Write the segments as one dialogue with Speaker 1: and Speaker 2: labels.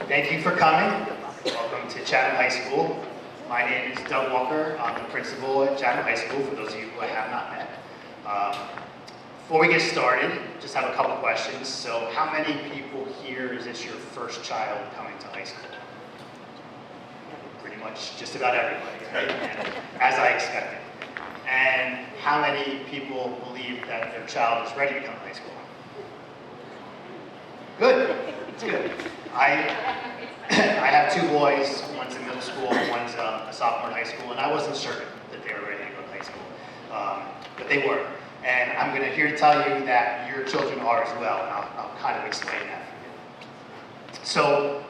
Speaker 1: Thank you for coming. Welcome to Chatham High School. My name is Doug Walker. I'm the principal at Chatham High School, for those of you who I have not met. Before we get started, just have a couple questions. So how many people here is this your first child coming to high school? Pretty much just about everybody, right? And as I expected. And how many people believe that their child is ready to come to high school? Good, it's good. I have two boys, one's in middle school, one's a sophomore in high school, and I wasn't certain that they were ready to go to high school, but they were. And I'm going to here to tell you that your children are as well, and I'll kind of explain that for you. So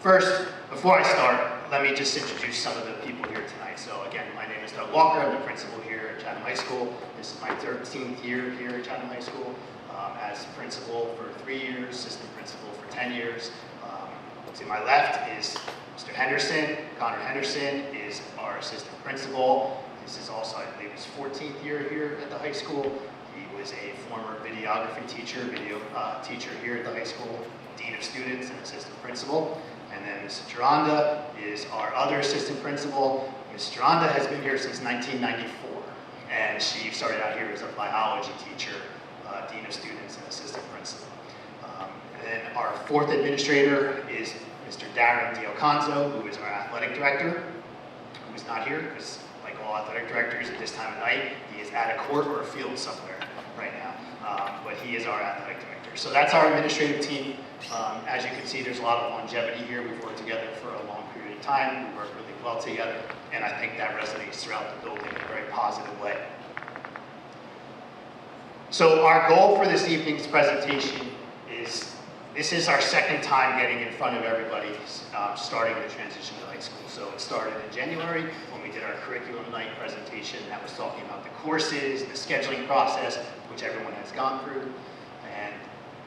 Speaker 1: first, before I start, let me just introduce some of the people here tonight. So again, my name is Doug Walker. I'm the principal here at Chatham High School. This is my 13th year here at Chatham High School. As principal for 3 years, assistant principal for 10 years. To my left is Mr. Henderson. Connor Henderson is our assistant principal. This is also, I believe, his 14th year here at the high school. He was a former videography teacher, teacher here at the high school, dean of students and assistant principal. And then Ms. Geronda is our other assistant principal. Ms. Geronda has been here since 1994, and she started out here as a biology teacher, dean of students and assistant principal. And then our fourth administrator is Mr. Darren Dioconzo, who is our athletic director, who's not here because, like all athletic directors at this time of night, he is at a court or a field somewhere right now. But he is our athletic director. So that's our administrative team. As you can see, there's a lot of longevity here. We've worked together for a long period of time. We work really well together, and I think that resonates throughout the building in a very positive way. So our goal for this evening's presentation is, this is our second time getting in front of everybody, starting the transition to high school. So it started in January when we did our curriculum night presentation that was talking about the courses, the scheduling process, which everyone has gone through. And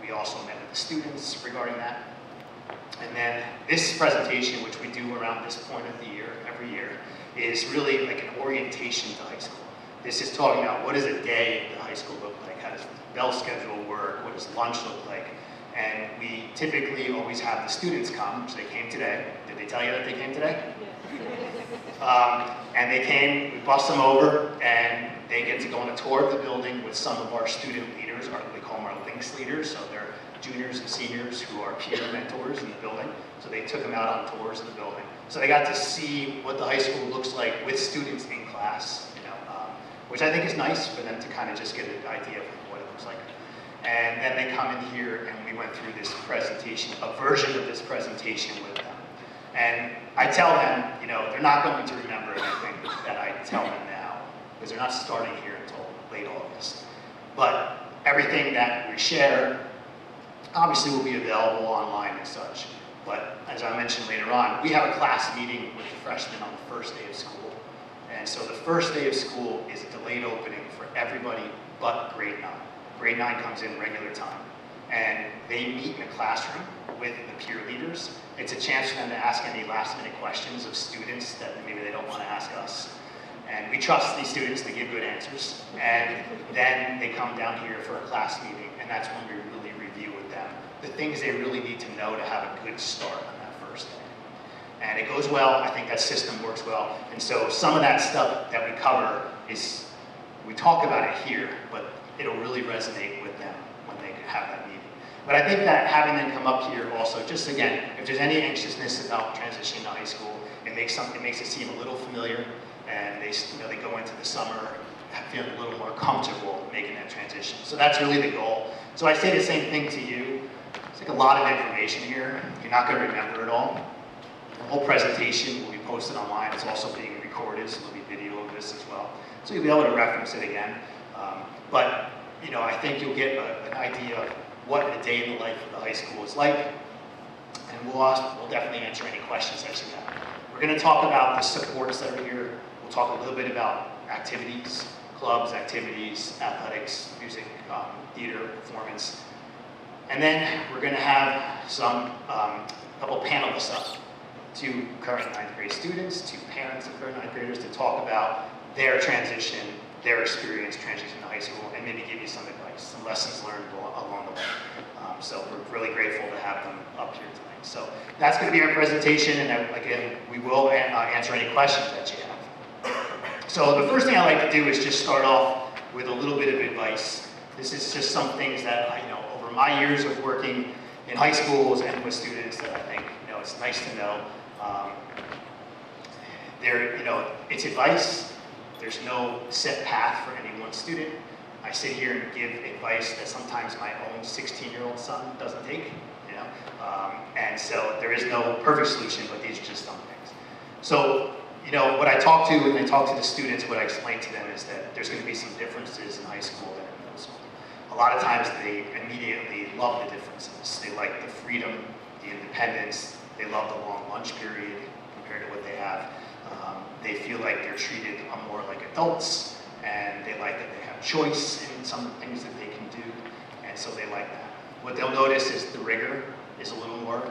Speaker 1: we also met with the students regarding that. And then this presentation, which we do around this point of the year, every year, is really like an orientation to high school. This is talking about what does a day at the high school look like? How does the bell schedule work? What does lunch look like? And we typically always have the students come, which they came today. Did they tell you that they came today? Yes. And they came, we bus them over, and they get to go on a tour of the building with some of our student leaders, we call them our links leaders, so they're juniors and seniors who are peer mentors in the building. So they took them out on tours of the building. So they got to see what the high school looks like with students in class, which I think is nice for them to kind of just get an idea of what it looks like. And then they come in here and we went through this presentation, a version of this presentation with them. And I tell them, they're not going to remember everything that I tell them now, because they're not starting here until late August. But everything that we share obviously will be available online and such. But as I mentioned later on, we have a class meeting with the freshmen on the first day of school. And so the first day of school is a delayed opening for everybody but grade 9. Grade 9 comes in regular time. And they meet in a classroom with the peer leaders. It's a chance for them to ask any last minute questions of students that maybe they don't want to ask us. And we trust these students to give good answers. And then they come down here for a class meeting, and that's when we really review with them the things they really need to know to have a good start on that first day. And it goes well. I think that system works well. And so some of that stuff that we cover is, we talk about it here, but it'll really resonate with them when they have that meeting. But I think that having them come up here also, just again, if there's any anxiousness about transitioning to high school, it makes it seem a little familiar, and they go into the summer feeling a little more comfortable making that transition. So that's really the goal. So I say the same thing to you. It's like a lot of information here. You're not going to remember it all. The whole presentation will be posted online. It's also being recorded, so there'll be video of this as well. So you'll be able to reference it again. But I think you'll get an idea of what a day in the life of the high school is like. And we'll definitely answer any questions that you have. We're going to talk about the supports that are here. We'll talk a little bit about activities, clubs, activities, athletics, music, theater, performance. And then we're going to have some couple panelists up, to current 9th grade students, to parents of current 9th graders, to talk about their transition, their experience transitioning to high school, and maybe give you some advice, some lessons learned along the way. So we're really grateful to have have them up here tonight. So that's going to be our presentation, and again, we will answer any questions that you have. So the first thing I like to do is just start off with a little bit of advice. This is just some things that I know over my years of working in high schools and with students that I think it's nice to know. It's advice. There's no set path for any one student. I sit here and give advice that sometimes my own 16-year-old son doesn't take, and so there is no perfect solution, but these are just some things. So, what I talk to when I talk to the students, what I explain to them is that there's going to be some differences in high school than in middle school. A lot of times they immediately love the differences. They like the freedom, the independence. They love the long lunch period compared to what they have. They feel like they're treated more like adults, and they like that they have choice in some of the things that they can do, and so they like that. What they'll notice is the rigor is a little more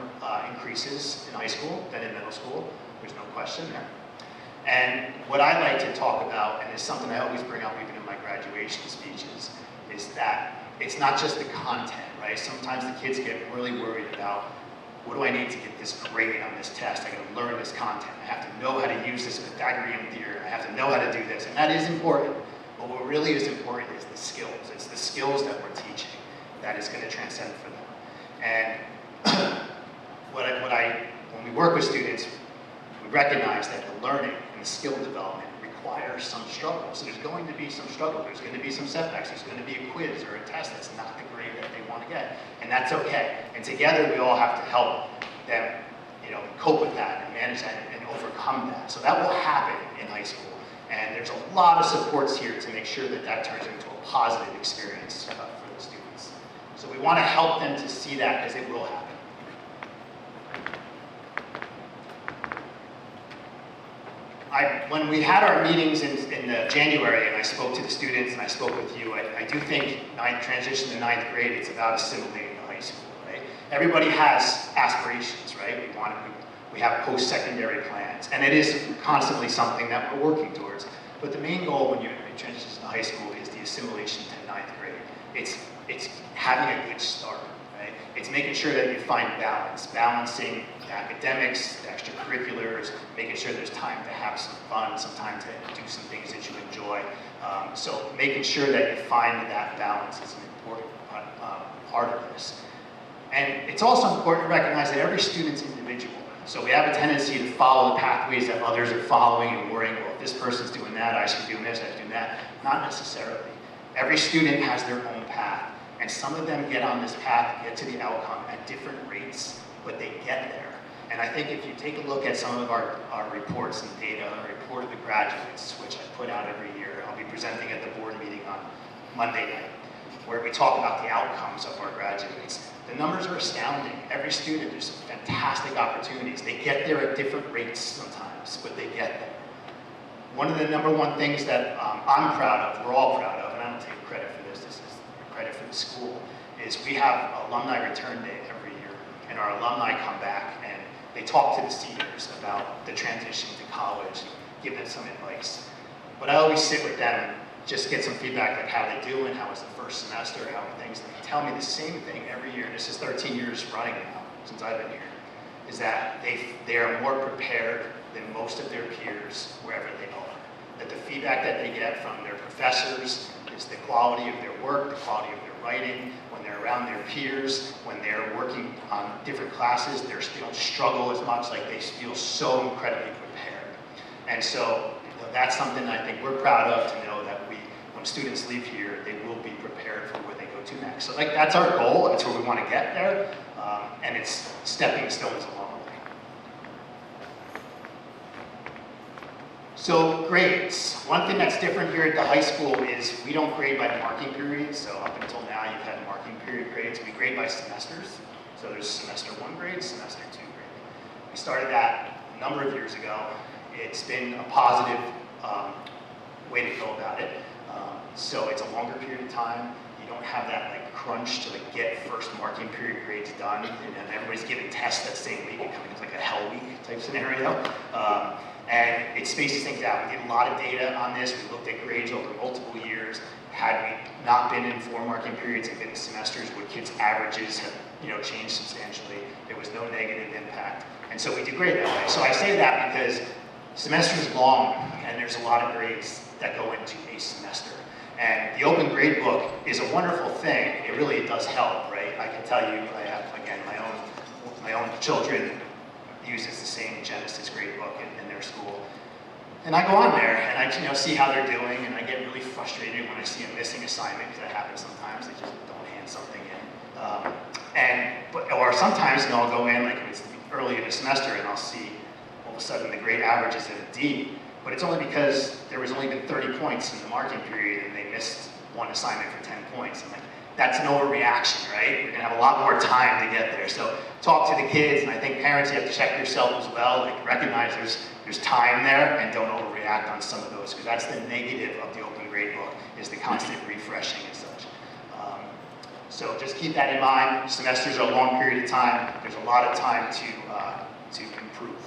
Speaker 1: increases in high school than in middle school. There's no question there. And what I like to talk about, and it's something I always bring up even in my graduation speeches, is that it's not just the content, right? Sometimes the kids get really worried about, what do I need to get this grade on this test? I gotta learn this content. I have to know how to use this Pythagorean theorem. I have to know how to do this, and that is important. But what really is important is the skills. It's the skills that we're teaching that is gonna transcend for them. And when we work with students, we recognize that the learning and the skill development requires some struggle. So there's going to be some struggle. There's going to be some setbacks. There's going to be a quiz or a test that's not the grade that they want to get. And that's okay. And together we all have to help them, cope with that and manage that and overcome that. So that will happen in high school. And there's a lot of supports here to make sure that that turns into a positive experience for the students. So we want to help them to see that, because it will happen. When we had our meetings in January, and I spoke to the students and I spoke with you, I do think transition to ninth grade, it's about assimilating to high school, right? Everybody has aspirations, right? We have post-secondary plans, and it is constantly something that we're working towards. But the main goal when you transition to high school is the assimilation to ninth grade. It's having a good start, right? It's making sure that you find balance, balancing the academics, the extracurriculars, making sure there's time to have some fun, some time to do some things that you enjoy. So making sure that you find that balance is an important part of this. And it's also important to recognize that every student's individual. So we have a tendency to follow the pathways that others are following and worrying, well, if this person's doing that, I should be doing this, I should be doing that. Not necessarily. Every student has their own path, and some of them get on this path, get to the outcome at different rates, but they get there. And I think if you take a look at some of our reports and data, our report of the graduates, which I put out every year, I'll be presenting at the board meeting on Monday night, where we talk about the outcomes of our graduates. The numbers are astounding. Every student, there's some fantastic opportunities. They get there at different rates sometimes, but they get there. One of the number one things that I'm proud of, we're all proud of, and I don't take credit for this is credit for the school, is we have alumni return day every year, and our alumni come back and they talk to the seniors about the transition to college, give them some advice. But I always sit with them and just get some feedback, like how they doing, how was the first semester, how are things. And they tell me the same thing every year, and this is 13 years running now, since I've been here, is that they are more prepared than most of their peers wherever they are. That the feedback that they get from their professors is the quality of their work, the quality of their writing, when they're around their peers, when they're working on different classes, they don't struggle as much, like they feel so incredibly prepared. And so that's something I think we're proud of, to know that when students leave here, they will be prepared for where they go to next. So that's our goal, that's where we want to get there, and it's stepping stones along the way. So grades. One thing that's different here at the high school is we don't grade by marking periods. So up until now, you've had marking period grades. We grade by semesters. So there's semester 1 grade, semester 2 grade. We started that a number of years ago. It's been a positive way to go about it. So it's a longer period of time. You don't have that crunch to get first marking period grades done, and then everybody's giving tests that same week. It becomes like a hell week type scenario. And it spaces things out. We did a lot of data on this. We looked at grades over multiple years. Had we not been in 4 marking periods and been in semesters, would kids' averages have changed substantially. There was no negative impact. And so we did great that way. So I say that because semester is long and there's a lot of grades that go into a semester. And the open grade book is a wonderful thing. It really does help, right? I can tell you, I have, again, my own children uses the same Genesis grade book in their school. And I go on there and I see how they're doing, and I get really frustrated when I see a missing assignment, because that happens sometimes. They just don't hand something in. Or sometimes I'll go in, like if it's early in the semester, and I'll see all of a sudden the grade average is at a D, but it's only because there was only been 30 points in the marking period and they missed one assignment for 10 points. I'm like, that's an overreaction, right? You're gonna have a lot more time to get there. So talk to the kids, and I think parents, you have to check yourself as well, like recognize there's time there, and don't overreact on some of those, because that's the negative of the open grade book, is the constant refreshing and such. So just keep that in mind. Semesters are a long period of time. There's a lot of time to improve.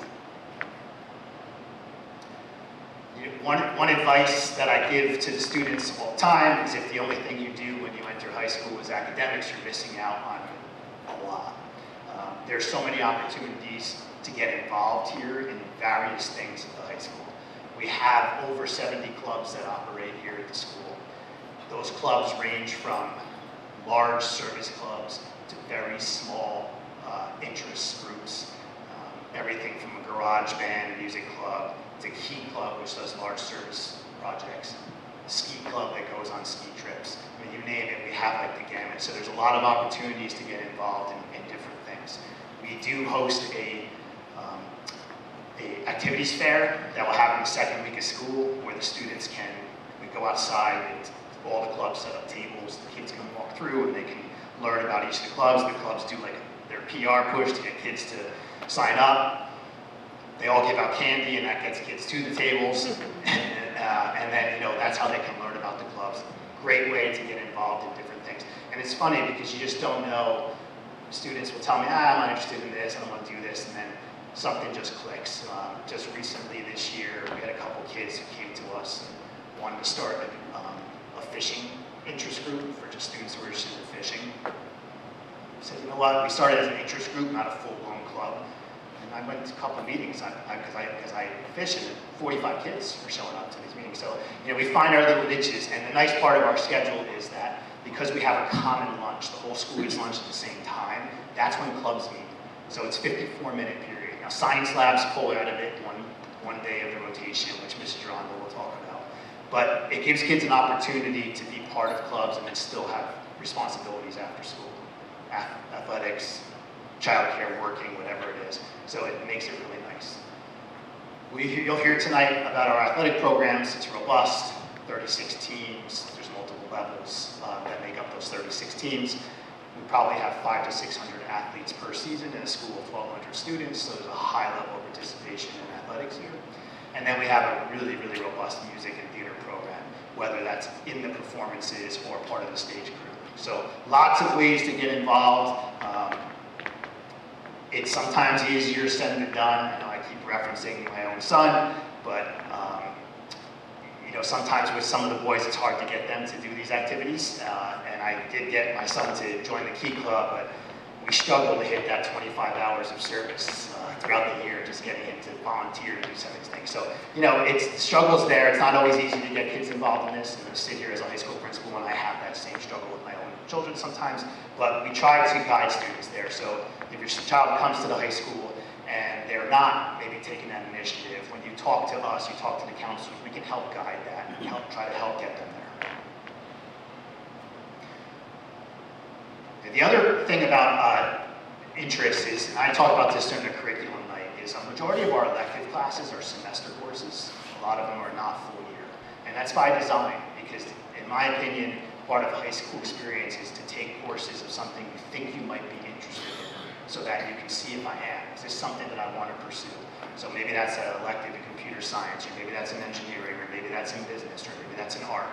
Speaker 1: One advice that I give to the students all the time is, if the only thing you do when you enter high school is academics, you're missing out on a lot. There's so many opportunities to get involved here in various things at the high school. We have over 70 clubs that operate here at the school. Those clubs range from large service clubs to very small interest groups. Everything from a garage band music club to Key Club, which does large service projects, ski club that goes on ski trips. I mean, you name it, we have like the gamut. So there's a lot of opportunities to get involved in different things. We do host a activities fair that will happen the second week of school, where the students we go outside, and all the clubs set up tables, the kids can walk through and they can learn about each of the clubs. The clubs do like their PR push to get kids to sign up. They all give out candy, and that gets kids to the tables. And then, that's how they can learn about the clubs. Great way to get involved in different things. And it's funny because you just don't know. Students will tell me, I'm not interested in this, I don't want to do this, and then something just clicks. Just recently this year, we had a couple kids who came to us and wanted to start a fishing interest group for just students who are interested in fishing. We said, you know what, we started as an interest group, not a full-blown club. And I went to a couple of meetings because I fish, and 45 kids were showing up to these meetings. So, we find our little niches, and the nice part of our schedule is that because we have a common lunch, the whole school eats lunch at the same time, that's when clubs meet. So it's 54-minute period. Now, science labs pull out of it one day of the rotation, which Mrs. Rondo will talk about. But it gives kids an opportunity to be part of clubs and then still have responsibilities after school. Athletics, childcare, working, whatever it is. So it makes it really nice. You'll hear tonight about our athletic programs. It's robust, 36 teams. There's multiple levels that make up those 36 teams. We probably have 500 to 600 athletes per season in a school of 1,200 students, so there's a high level of participation in athletics here. And then we have a really, really robust music and theater program, whether that's in the performances or part of the stage crew. So lots of ways to get involved. It's sometimes easier said than done. I keep referencing my own son, but sometimes with some of the boys, it's hard to get them to do these activities. And I did get my son to join the Key Club, but we struggle to hit that 25 hours of service throughout the year, just getting him to volunteer to do some of these things. So, it's the struggle's there. It's not always easy to get kids involved in this. And I sit here as a high school principal, and I have that same struggle with my own children sometimes, but we try to guide students there. So if your child comes to the high school and they're not maybe taking that initiative, when you talk to us, you talk to the counselors, we can help guide that and try to help get them there. And the other thing about interest is, and I talk about this during the curriculum night, is a majority of our elective classes are semester courses. A lot of them are not full year. And that's by design, because in my opinion, part of a high school experience is to take courses of something you think you might be interested in, so that you can see if I am. Is this something that I want to pursue? So maybe that's an elective in computer science, or maybe that's in engineering, or maybe that's in business, or maybe that's in art.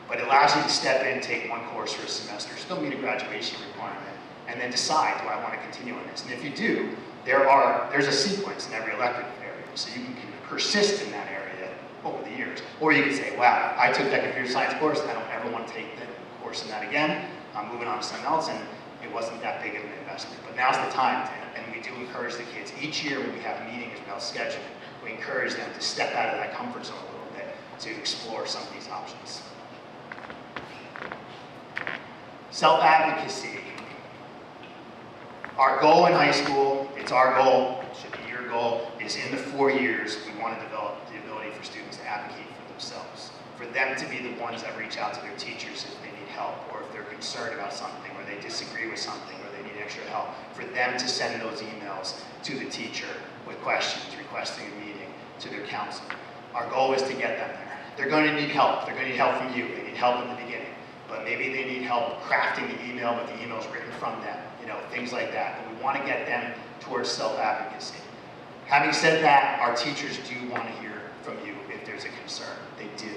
Speaker 1: But it allows you to step in, take one course for a semester, still meet a graduation requirement, and then decide, do I want to continue on this? And if you do, there's a sequence in every elective area, so you can persist in that area over the years. Or you can say, wow, I took that computer science course, I don't ever want to take the course in that again. I'm moving on to something else, and it wasn't that big of an investment. But now's the time, and we do encourage the kids. Each year when we have meetings about scheduling, we encourage them to step out of that comfort zone a little bit to explore some of these options. Self-advocacy. Our goal in high school, it's our goal, it should be your goal, is in the 4 years, we want to develop the ability for students to advocate for themselves. For them to be the ones that reach out to their teachers if they need help, or if they're concerned about something, or they disagree with something, or they need extra help. For them to send those emails to the teacher with questions, requesting a meeting, to their counselor. Our goal is to get them there. They're going to need help. They're going to need help from you. They need help in the beginning. But maybe they need help crafting the email, but the email's written from them. Things like that. But we want to get them towards self-advocacy. Having said that, our teachers do want to hear from you if there's a concern. They do.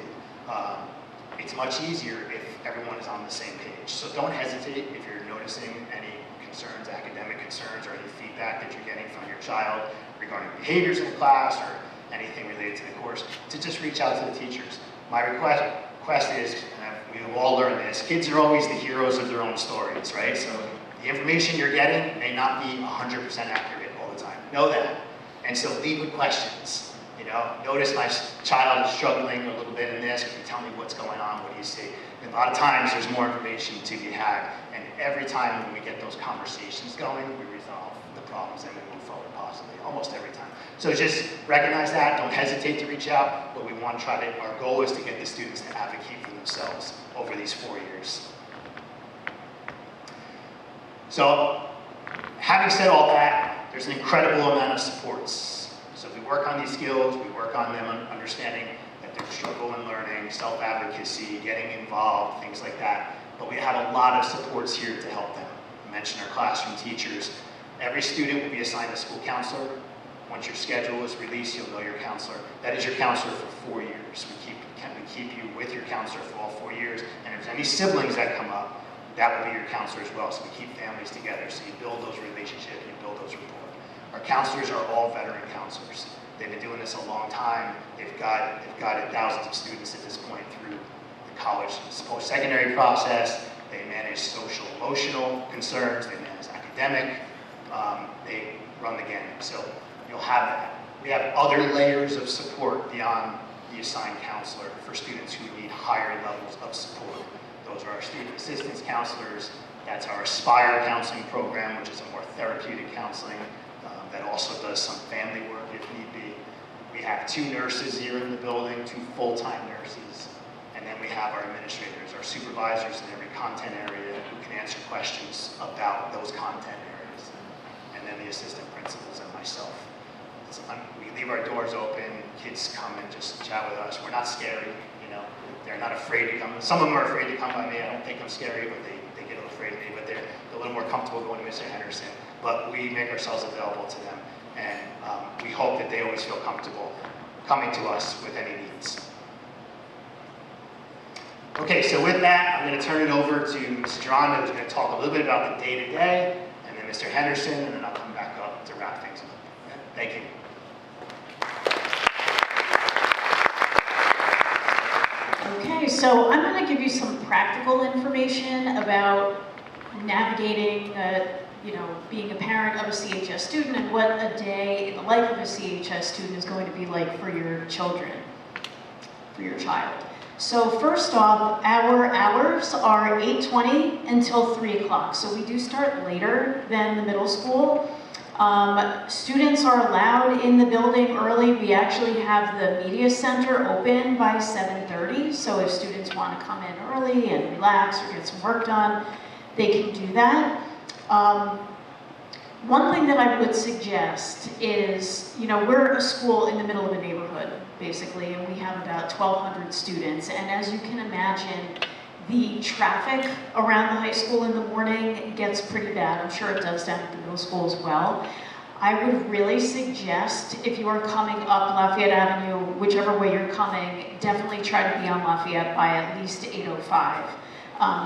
Speaker 1: It's much easier if everyone is on the same page. So don't hesitate if you're noticing any concerns, academic concerns, or any feedback that you're getting from your child regarding behaviors in class or anything related to the course, to just reach out to the teachers. My request is, and we've all learned this, kids are always the heroes of their own stories, right? So the information you're getting may not be 100% accurate all the time. Know that. And so lead with questions. Notice my child is struggling a little bit in this. Can you tell me what's going on? What do you see? And a lot of times there's more information to be had. And every time when we get those conversations going, we resolve the problems and we move forward positively, almost every time. So just recognize that. Don't hesitate to reach out. But we want to try to, our goal is to get the students to advocate for themselves over these 4 years. So, having said all that, there's an incredible amount of supports. So we work on these skills, we work on them understanding that they're struggle in learning, self-advocacy, getting involved, things like that. But we have a lot of supports here to help them. I mentioned our classroom teachers. Every student will be assigned a school counselor. Once your schedule is released, you'll know your counselor. That is your counselor for 4 years. We keep you with your counselor for all 4 years. And if there's any siblings that come up, that will be your counselor as well. So we keep families together. So you build those relationships, you build those rapport. Our counselors are all veteran counselors. They've been doing this a long time. They've guided thousands of students at this point through the college post-secondary process. They manage social, emotional concerns. They manage academic. They run the gamut. So you'll have that. We have other layers of support beyond the assigned counselor for students who need higher levels of support. Those are our student assistance counselors. That's our Aspire counseling program, which is a more therapeutic counseling that also does some family work if need be. We have 2 nurses here in the building, 2 full-time nurses. And then we have our administrators, our supervisors in every content area who can answer questions about those content areas. And then the assistant principals and myself. We leave our doors open, kids come and just chat with us. We're not scary, They're not afraid to come. Some of them are afraid to come by me. I don't think I'm scary, but they get a little afraid of me. But they're a little more comfortable going to Mr. Henderson. But we make ourselves available to them. And we hope that they always feel comfortable coming to us with any needs. Okay, so with that, I'm going to turn it over to Mrs. Geronda, who's going to talk a little bit about the day-to-day, and then Mr. Henderson, and then I'll come back up to wrap things up. Thank you.
Speaker 2: Okay, so I'm going to give you some practical information about navigating, being a parent of a CHS student and what a day in the life of a CHS student is going to be like for your children, for your child. So first off, our hours are 8:20 until 3 o'clock. So we do start later than the middle school. Students are allowed in the building early. We actually have the media center open by 7:30. So if students want to come in early and relax or get some work done, they can do that. One thing that I would suggest is, we're a school in the middle of a neighborhood, basically, and we have about 1,200 students. And as you can imagine, the traffic around the high school in the morning gets pretty bad. I'm sure it does down at the middle school as well. I would really suggest, if you are coming up Lafayette Avenue, whichever way you're coming, definitely try to be on Lafayette by at least 8:05.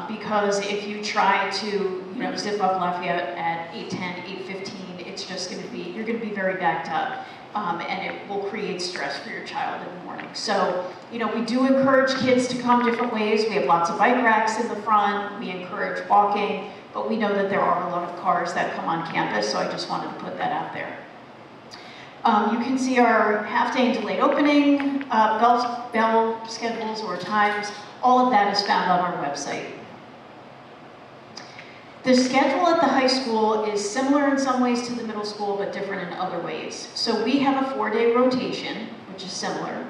Speaker 2: Because if you try to, zip up Lafayette at 8:10, 8:15, it's just going to be, you're going to be very backed up, and it will create stress for your child in the morning. So, we do encourage kids to come different ways. We have lots of bike racks in the front. We encourage walking. but we know that there are a lot of cars that come on campus, so I just wanted to put that out there. You can see our half-day and delayed opening, bell schedules or times. All of that is found on our website. The schedule at the high school is similar in some ways to the middle school, but different in other ways. So we have a 4-day rotation, which is similar.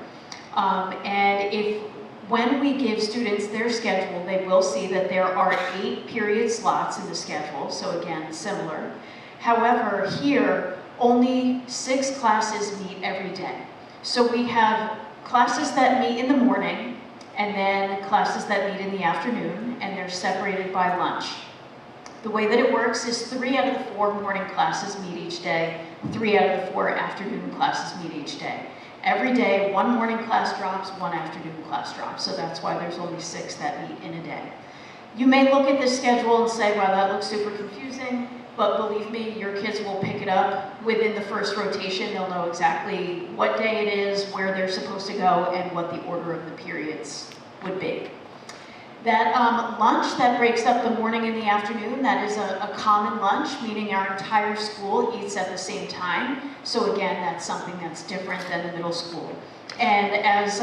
Speaker 2: When we give students their schedule, they will see that there are 8 period slots in the schedule, so again, similar. However, here, only 6 classes meet every day. So we have classes that meet in the morning, and then classes that meet in the afternoon, and they're separated by lunch. The way that it works is 3 out of the 4 morning classes meet each day, 3 out of the 4 afternoon classes meet each day. Every day, 1 morning class drops, 1 afternoon class drops, so that's why there's only 6 that meet in a day. You may look at this schedule and say, wow, that looks super confusing, but believe me, your kids will pick it up within the first rotation. They'll know exactly what day it is, where they're supposed to go, and what the order of the periods would be. That lunch that breaks up the morning and the afternoon, that is a common lunch, meaning our entire school eats at the same time. So again, that's something that's different than the middle school. And as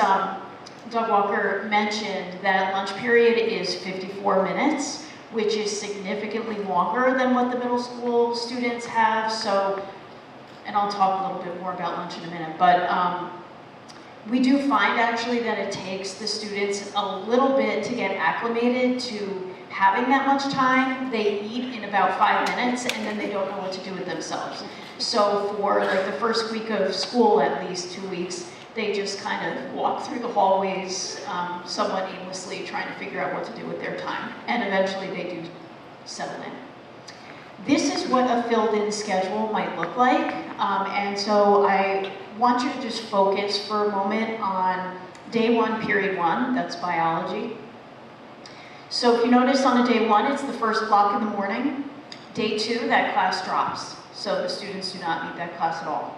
Speaker 2: Doug Walker mentioned, that lunch period is 54 minutes, which is significantly longer than what the middle school students have. So, and I'll talk a little bit more about lunch in a minute, but we do find actually that it takes the students a little bit to get acclimated to having that much time. They eat in about 5 minutes and then they don't know what to do with themselves. So for like the first week of school, at least 2 weeks, they just kind of walk through the hallways somewhat aimlessly, trying to figure out what to do with their time. And eventually they do settle in. This is what a filled-in schedule might look like. And so I want you to just focus for a moment on day 1, period 1, that's biology. So if you notice on a day 1, it's the first block in the morning. Day 2, that class drops. So the students do not meet that class at all.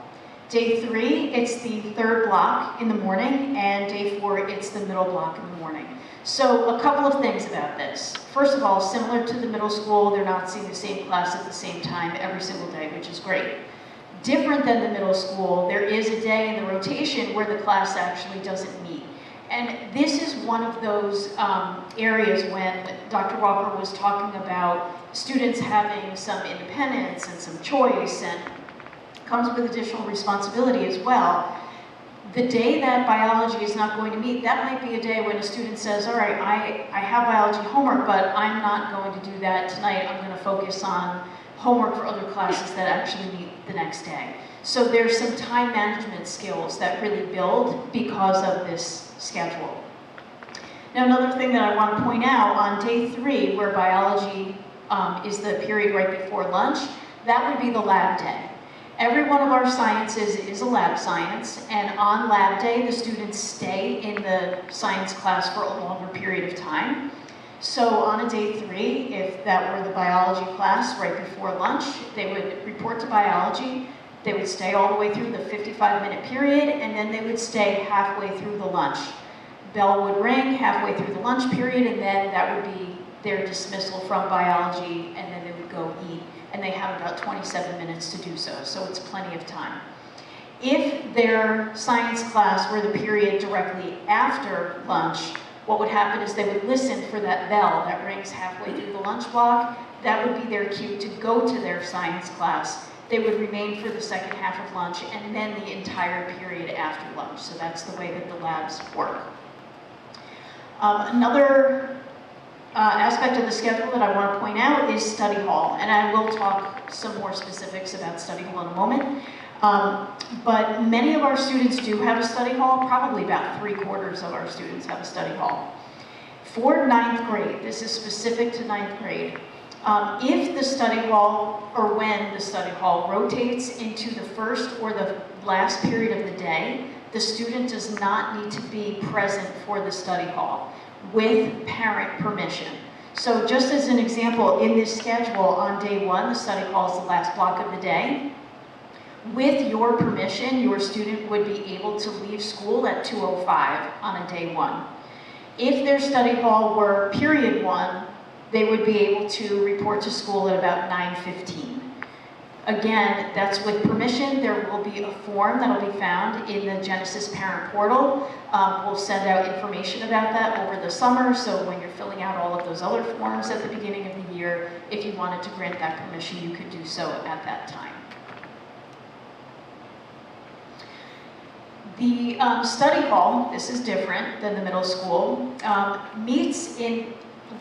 Speaker 2: Day 3, it's the 3rd block in the morning, and day 4, it's the middle block in the morning. So a couple of things about this. First of all, similar to the middle school, they're not seeing the same class at the same time every single day, which is great. Different than the middle school, there is a day in the rotation where the class actually doesn't meet. And this is one of those areas when Dr. Walker was talking about students having some independence and some choice, and comes with additional responsibility as well. The day that biology is not going to meet, that might be a day when a student says, all right, I have biology homework, but I'm not going to do that tonight. I'm going to focus on homework for other classes that actually meet the next day. So there's some time management skills that really build because of this schedule. Now, another thing that I want to point out, on day 3, where biology is the period right before lunch, that would be the lab day. Every one of our sciences is a lab science, and on lab day, the students stay in the science class for a longer period of time. So on a day 3, if that were the biology class right before lunch, they would report to biology, they would stay all the way through the 55-minute period, and then they would stay halfway through the lunch. Bell would ring halfway through the lunch period, and then that would be their dismissal from biology, and then they would go eat. And they have about 27 minutes to do so, so it's plenty of time. If their science class were the period directly after lunch, what would happen is they would listen for that bell that rings halfway through the lunch block. That would be their cue to go to their science class. They would remain for the second half of lunch and then the entire period after lunch. So that's the way that the labs work. Another aspect of the schedule that I want to point out is study hall, and I will talk some more specifics about study hall in a moment. But many of our students do have a study hall, probably about 3/4 of our students have a study hall. For 9th grade, this is specific to 9th grade, if the study hall, or when the study hall rotates into the first or the last period of the day, the student does not need to be present for the study hall with parent permission. So just as an example, in this schedule on day 1, the study hall is the last block of the day. With your permission, your student would be able to leave school at 2:05 on a day 1. If their study hall were period 1, they would be able to report to school at about 9:15. Again, that's with permission. There will be a form that'll be found in the Genesis Parent Portal. We'll send out information about that over the summer, so when you're filling out all of those other forms at the beginning of the year, if you wanted to grant that permission, you could do so at that time. The study hall, this is different than the middle school, meets in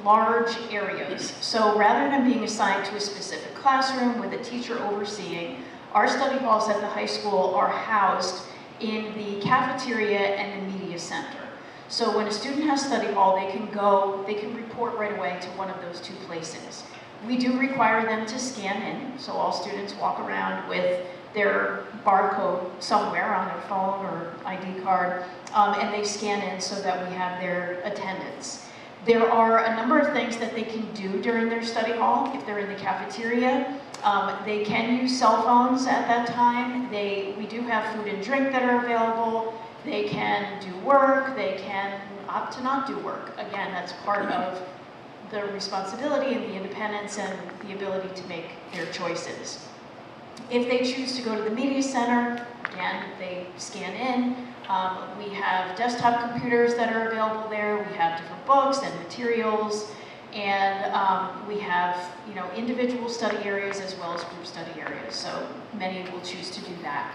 Speaker 2: large areas. So rather than being assigned to a specific classroom with a teacher overseeing, our study halls at the high school are housed in the cafeteria and the media center. So when a student has study hall, they can report right away to one of those two places. We do require them to scan in, so all students walk around with their barcode somewhere on their phone or ID card, and they scan in so that we have their attendance. There are a number of things that they can do during their study hall. If they're in the cafeteria, they can use cell phones at that time. We do have food and drink that are available. They can do work. They can opt to not do work. Again, that's part of the responsibility and the independence and the ability to make their choices. If they choose to go to the media center, again, they scan in. We have desktop computers that are available there. We have different books and materials, and we have, individual study areas as well as group study areas. So many will choose to do that.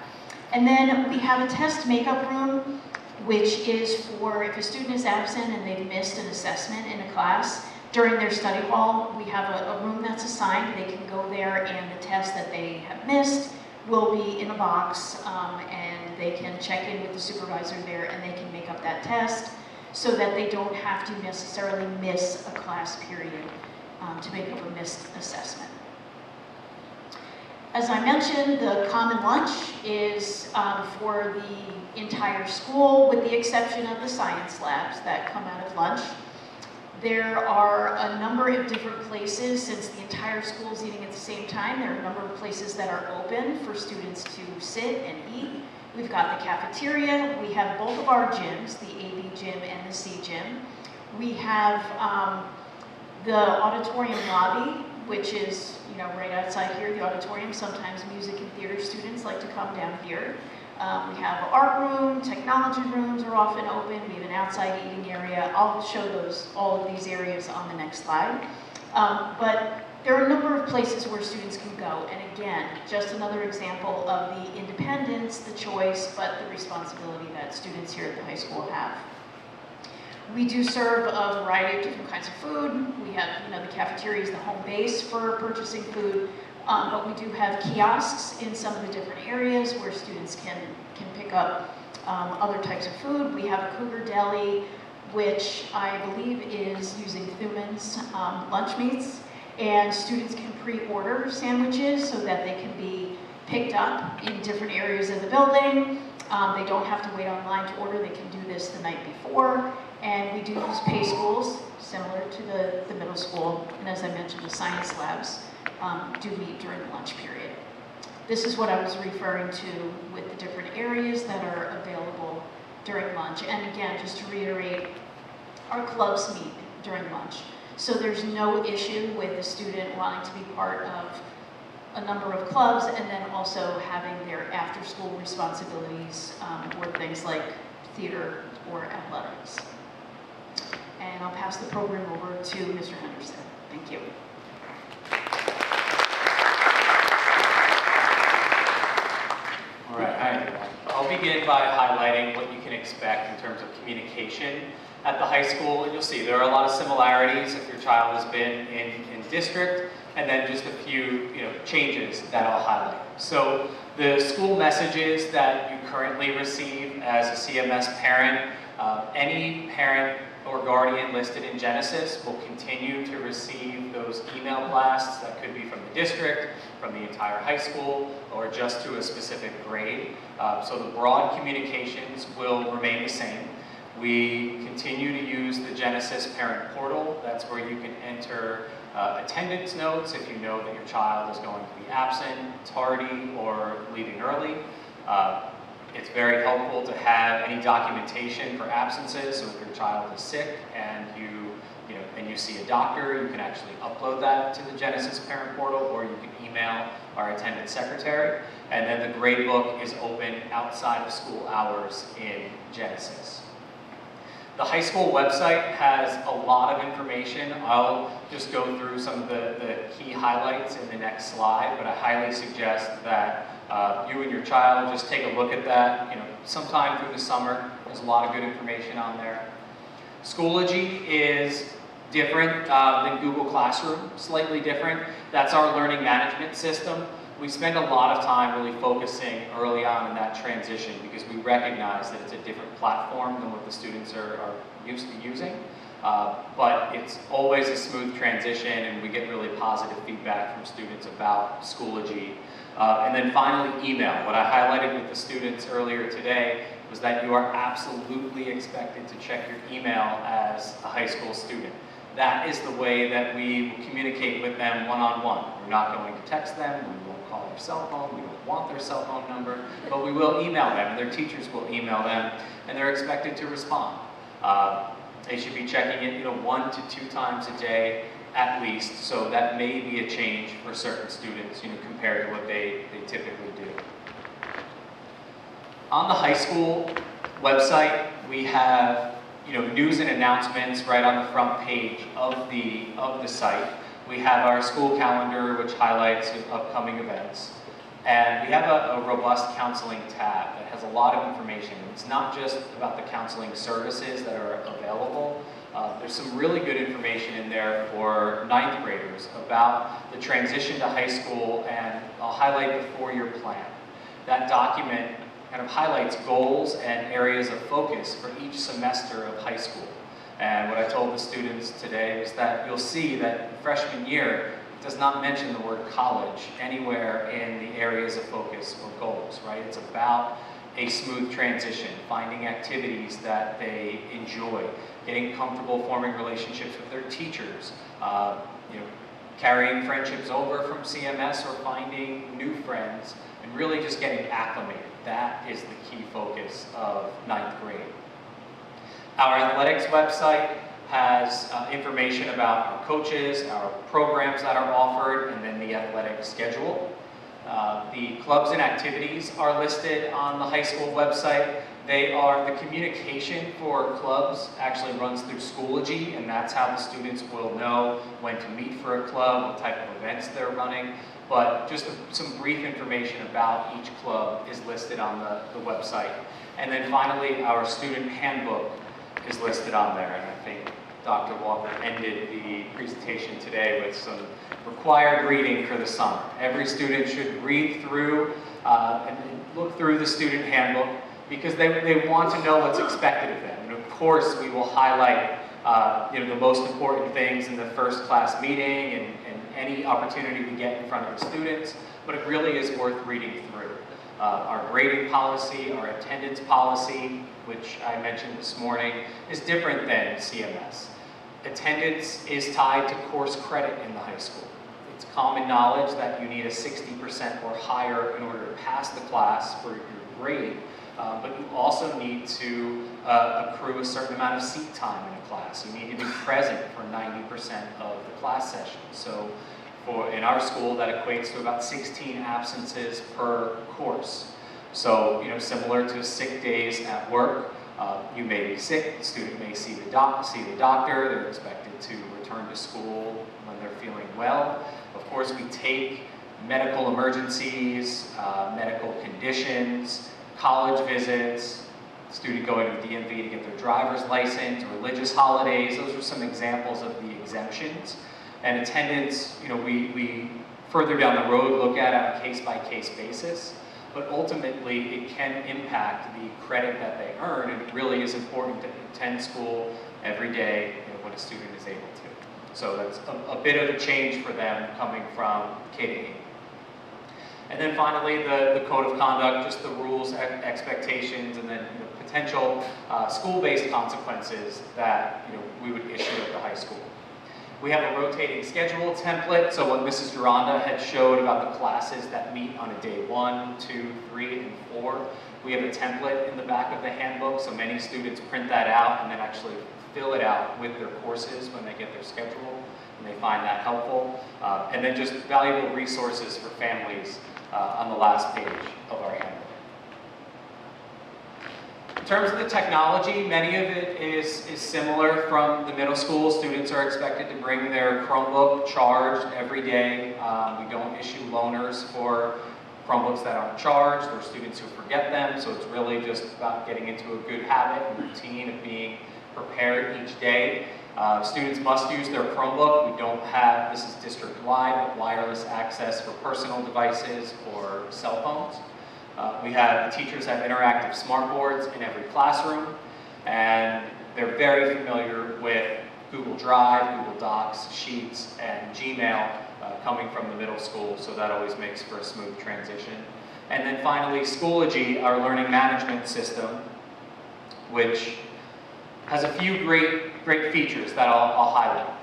Speaker 2: And then we have a test makeup room, which is for if a student is absent and they've missed an assessment in a class. During their study hall, we have a room that's assigned. They can go there, and the test that they have missed will be in a box, and they can check in with the supervisor there, and they can make up that test so that they don't have to necessarily miss a class period to make up a missed assessment. As I mentioned, the common lunch is for the entire school, with the exception of the science labs that come out of lunch. There are a number of different places, since the entire school is eating at the same time, there are a number of places that are open for students to sit and eat. We've got the cafeteria, we have both of our gyms, the AB gym and the C gym. We have the auditorium lobby, which is right outside here, the auditorium. Sometimes music and theater students like to come down here. We have art room, technology rooms are often open. We have an outside eating area. I'll show all of these areas on the next slide. But there are a number of places where students can go. And again, just another example of the independence, the choice, but the responsibility that students here at the high school have. We do serve a variety of different kinds of food. We have, the cafeteria is the home base for purchasing food. But we do have kiosks in some of the different areas where students can pick up other types of food. We have a Cougar Deli, which I believe is using Thuman's lunch meats, and students can pre-order sandwiches so that they can be picked up in different areas of the building. They don't have to wait online to order. They can do this the night before. And we do use pay schools, similar to the middle school, and as I mentioned, the science labs do meet during the lunch period. This is what I was referring to with the different areas that are available during lunch. And again, just to reiterate, our clubs meet during lunch. So there's no issue with a student wanting to be part of a number of clubs and then also having their after-school responsibilities or things like theater or athletics. And I'll pass the program over to Mr. Henderson. Thank you.
Speaker 3: All right, hi everyone. I'll begin by highlighting what you can expect in terms of communication at the high school. And you'll see there are a lot of similarities if your child has been in district, and then just a few changes that I'll highlight. So the school messages that you currently receive as a CMS parent, any parent or guardian listed in Genesis will continue to receive those email blasts that could be from the district, from the entire high school, or just to a specific grade. So the broad communications will remain the same. We continue to use the Genesis Parent Portal. That's where you can enter attendance notes if you know that your child is going to be absent, tardy, or leaving early. It's very helpful to have any documentation for absences, so if your child is sick and you you see a doctor, you can actually upload that to the Genesis Parent Portal, or you can email our attendance secretary. And then the grade book is open outside of school hours in Genesis. The high school website has a lot of information. I'll just go through some of the key highlights in the next slide, but I highly suggest that you and your child just take a look at that, sometime through the summer. There's a lot of good information on there. Schoology is different than Google Classroom, slightly different. That's our learning management system. We spend a lot of time really focusing early on in that transition because we recognize that it's a different platform than what the students are used to using. But it's always a smooth transition, and we get really positive feedback from students about Schoology. And then finally, email. What I highlighted with the students earlier today was that you are absolutely expected to check your email as a high school student. That is the way that we communicate with them one-on-one. We're not going to text them, we won't call their cell phone, we don't want their cell phone number, but we will email them, and their teachers will email them, and they're expected to respond. They should be checking it 1 to 2 times a day at least, so that may be a change for certain students compared to what they typically do. On the high school website, we have news and announcements right on the front page of the site. We have our school calendar, which highlights upcoming events. And we have a robust counseling tab that has a lot of information. It's not just about the counseling services that are available. There's some really good information in there for 9th graders about the transition to high school, and I'll highlight the 4-year plan. That document kind of highlights goals and areas of focus for each semester of high school. And what I told the students today is that you'll see that freshman year does not mention the word college anywhere in the areas of focus or goals, right? It's about a smooth transition, finding activities that they enjoy, getting comfortable forming relationships with their teachers, carrying friendships over from CMS or finding new friends, and really just getting acclimated. That is the key focus of 9th grade. Our athletics website has information about our coaches, our programs that are offered, and then the athletic schedule. The clubs and activities are listed on the high school website. The communication for clubs actually runs through Schoology, and that's how the students will know when to meet for a club, what type of events they're running. But just some brief information about each club is listed on the website. And then finally, our student handbook is listed on there. And I think Dr. Walker ended the presentation today with some required reading for the summer. Every student should read through and look through the student handbook because they want to know what's expected of them. And of course, we will highlight the most important things in the first class meeting and any opportunity we get in front of the students, but it really is worth reading through. Our grading policy, our attendance policy, which I mentioned this morning, is different than CMS. Attendance is tied to course credit in the high school. It's common knowledge that you need a 60% or higher in order to pass the class for your grade, but you also need to accrue a certain amount of seat time in a class. You need to be present for 90% of the class session. So in our school, that equates to about 16 absences per course. So, similar to sick days at work, you may be sick, the student may see the doctor, they're expected to return to school when they're feeling well. Of course, we take medical emergencies, medical conditions, college visits, student going to the DMV to get their driver's license, religious holidays. Those are some examples of the exemptions. And attendance, we further down the road look at on a case-by-case basis, but ultimately it can impact the credit that they earn, and it really is important to attend school every day when a student is able to. So that's a bit of a change for them coming from K to 8. And then finally, the code of conduct, just the rules, expectations, and then potential school-based consequences that we would issue at the high school. We have a rotating schedule template, so what Mrs. Duranda had showed about the classes that meet on a day 1, 2, 3, and 4. We have a template in the back of the handbook, so many students print that out and then actually fill it out with their courses when they get their schedule, and they find that helpful. And then just valuable resources for families on the last page of our handbook. In terms of the technology, many of it is similar from the middle school. Students are expected to bring their Chromebook charged every day. We don't issue loaners for Chromebooks that aren't charged or students who forget them, so it's really just about getting into a good habit and routine of being prepared each day. Students must use their Chromebook. We don't have, this is district-wide, but wireless access for personal devices or cell phones. We have, the teachers have interactive smartboards in every classroom, and they're very familiar with Google Drive, Google Docs, Sheets, and Gmail coming from the middle school, so that always makes for a smooth transition. And then finally, Schoology, our learning management system, which has a few great features that I'll highlight.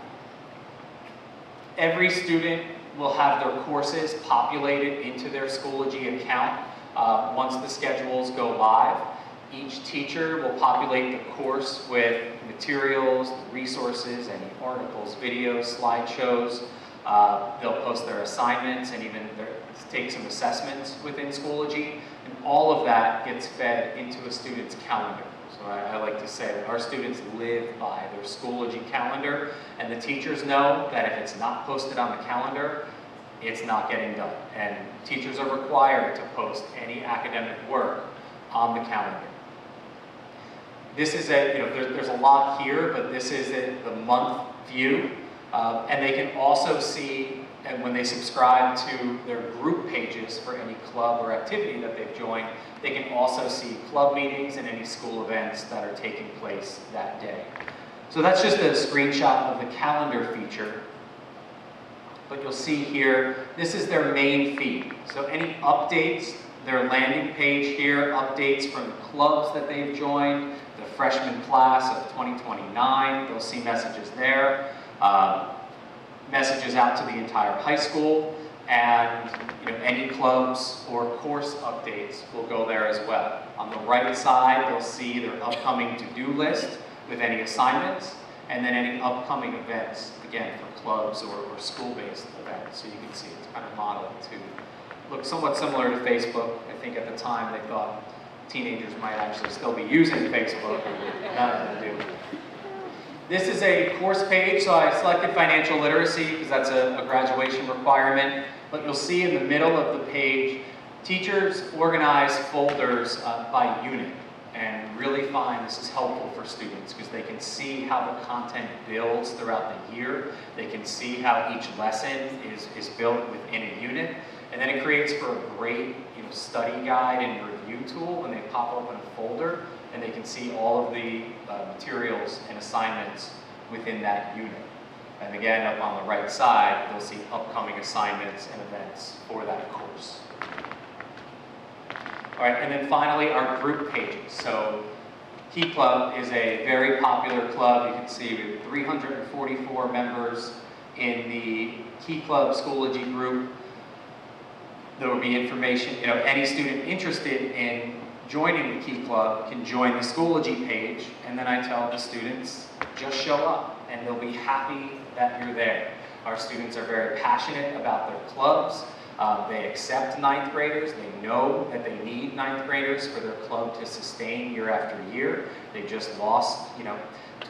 Speaker 3: Every student will have their courses populated into their Schoology account once the schedules go live. Each teacher will populate the course with materials, resources, any articles, videos, slideshows. They'll post their assignments and even take some assessments within Schoology. And all of that gets fed into a student's calendar. So I like to say that our students live by their Schoology calendar, and the teachers know that if it's not posted on the calendar, it's not getting done. And teachers are required to post any academic work on the calendar. This is there's a lot here, but this is the month view. And they can also see, and when they subscribe to their group pages for any club or activity that they've joined, they can also see club meetings and any school events that are taking place that day. So that's just a screenshot of the calendar feature. But you'll see here, this is their main feed. So any updates, their landing page here, updates from clubs that they've joined, the freshman class of 2029, they'll see messages there. Messages out to the entire high school, and any clubs or course updates will go there as well. On the right side, they'll see their upcoming to-do list with any assignments, and then any upcoming events, again, for clubs or school-based events. So you can see it's kind of modeled to look somewhat similar to Facebook. I think at the time they thought teenagers might actually still be using Facebook, none of them do. This is a course page, so I selected financial literacy because that's a graduation requirement. But you'll see in the middle of the page, teachers organize folders by unit, and really find this is helpful for students because they can see how the content builds throughout the year. They can see how each lesson is built within a unit, and then it creates for a great study guide and review tool when they pop open a folder, and they can see all of the materials and assignments within that unit. And again, up on the right side, you'll see upcoming assignments and events for that course. All right, and then finally, our group pages. So Key Club is a very popular club. You can see we have 344 members in the Key Club Schoology group. There will be information, any student interested in joining the Key Club can join the Schoology page, and then I tell the students, just show up, and they'll be happy that you're there. Our students are very passionate about their clubs. They accept ninth graders. They know that they need ninth graders for their club to sustain year after year. They just lost,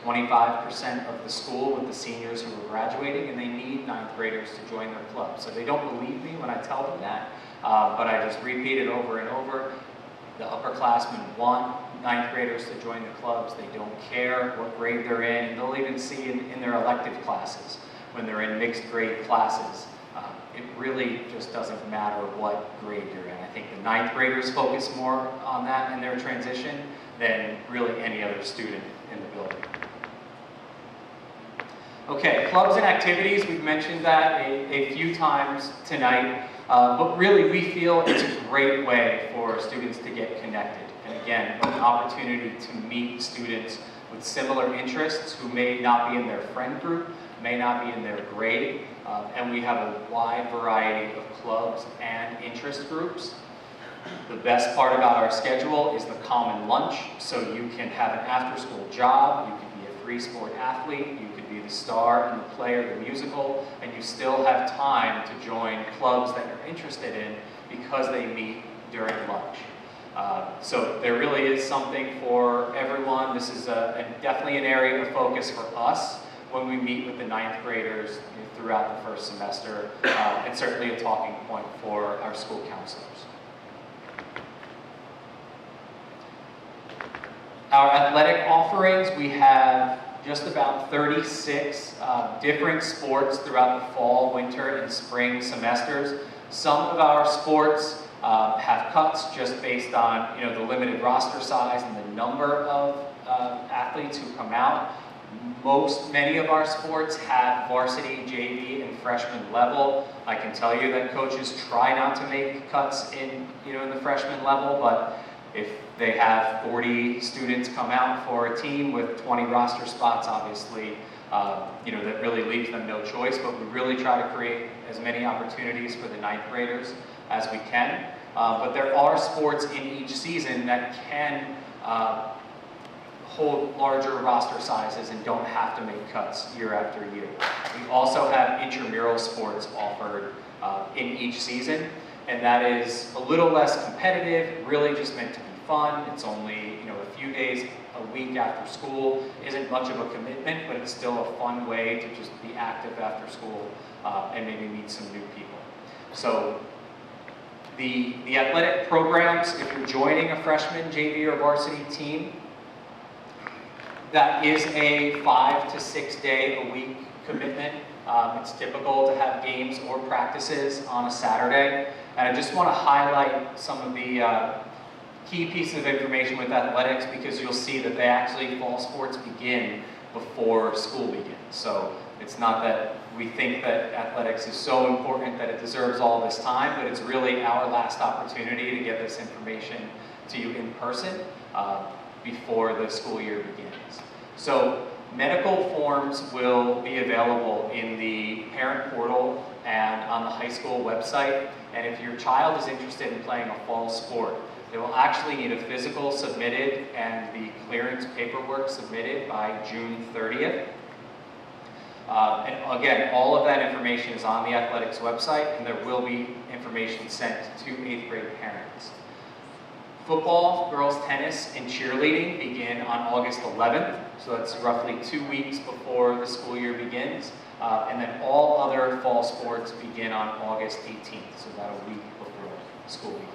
Speaker 3: 25% of the school with the seniors who are graduating, and they need ninth graders to join their club. So they don't believe me when I tell them that, but I just repeat it over and over. The upperclassmen want ninth graders to join the clubs. They don't care what grade they're in, and they'll even see in their elective classes when they're in mixed grade classes. It really just doesn't matter what grade you're in. I think the ninth graders focus more on that in their transition than really any other student in the building. Okay, clubs and activities, we've mentioned that a few times tonight, but really we feel it's a great way for students to get connected. And again, an opportunity to meet students with similar interests who may not be in their friend group, may not be in their grade, and we have a wide variety of clubs and interest groups. The best part about our schedule is the common lunch, so you can have an after-school job, you could be a three-sport athlete, you could be the star in the play or the musical, and you still have time to join clubs that you're interested in because they meet during lunch. So there really is something for everyone. This is definitely an area of focus for us when we meet with the ninth graders throughout the first semester, and certainly a talking point for our school counselors. Our athletic offerings, we have just about 36 different sports throughout the fall, winter, and spring semesters. Some of our sports have cuts just based on the limited roster size and the number of athletes who come out. Many of our sports have varsity, JV, and freshman level. I can tell you that coaches try not to make cuts in the freshman level, but if they have 40 students come out for a team with 20 roster spots, obviously, that really leaves them no choice, but we really try to create as many opportunities for the ninth graders as we can. But there are sports in each season that can hold larger roster sizes and don't have to make cuts year after year. We also have intramural sports offered in each season, and that is a little less competitive, really just meant to be fun. It's only a few days a week after school. Isn't much of a commitment, but it's still a fun way to just be active after school and maybe meet some new people. So the athletic programs, if you're joining a freshman JV or varsity team, that is a 5 to 6 day a week commitment. It's typical to have games or practices on a Saturday. And I just want to highlight some of the key pieces of information with athletics, because you'll see that fall sports begin before school begins. So it's not that we think that athletics is so important that it deserves all this time, but it's really our last opportunity to get this information to you in person before the school year begins. So medical forms will be available in the parent portal and on the high school website. And if your child is interested in playing a fall sport, they will actually need a physical submitted and the clearance paperwork submitted by June 30th. And again, all of that information is on the athletics website, and there will be information sent to 8th grade parents. Football, girls tennis, and cheerleading begin on August 11th, so that's roughly 2 weeks before the school year begins. And then all other fall sports begin on August 18th, so about a week before school begins.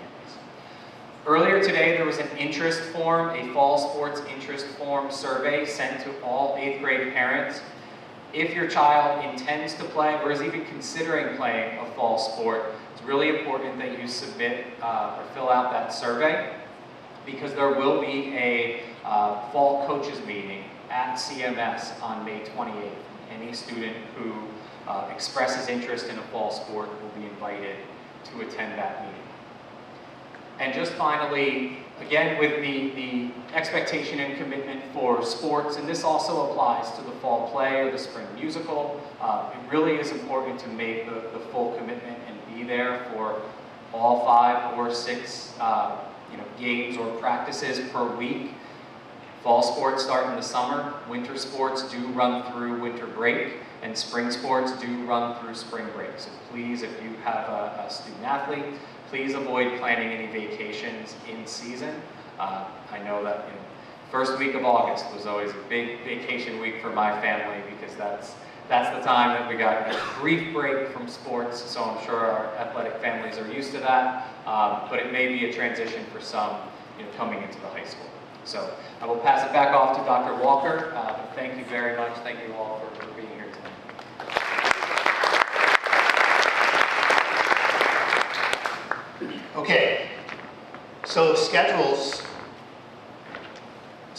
Speaker 3: Earlier today, there was an interest form, a fall sports interest form survey sent to all 8th grade parents. If your child intends to play or is even considering playing a fall sport, it's really important that you submit or fill out that survey, because there will be a fall coaches meeting at CMS on May 28th. Any student who expresses interest in a fall sport will be invited to attend that meeting. And just finally, again, with the expectation and commitment for sports, and this also applies to the fall play or the spring musical, it really is important to make the full commitment and be there for all 5 or 6 games or practices per week. Fall sports start in the summer, winter sports do run through winter break, and spring sports do run through spring break. So please, if you have a student athlete, please avoid planning any vacations in season. I know that first week of August was always a big vacation week for my family, because that's the time that we got a brief break from sports, so I'm sure our athletic families are used to that, but it may be a transition for some coming into the high school. So I will pass it back off to Dr. Walker. Thank you very much. Thank you all for being here tonight.
Speaker 1: Okay, so schedules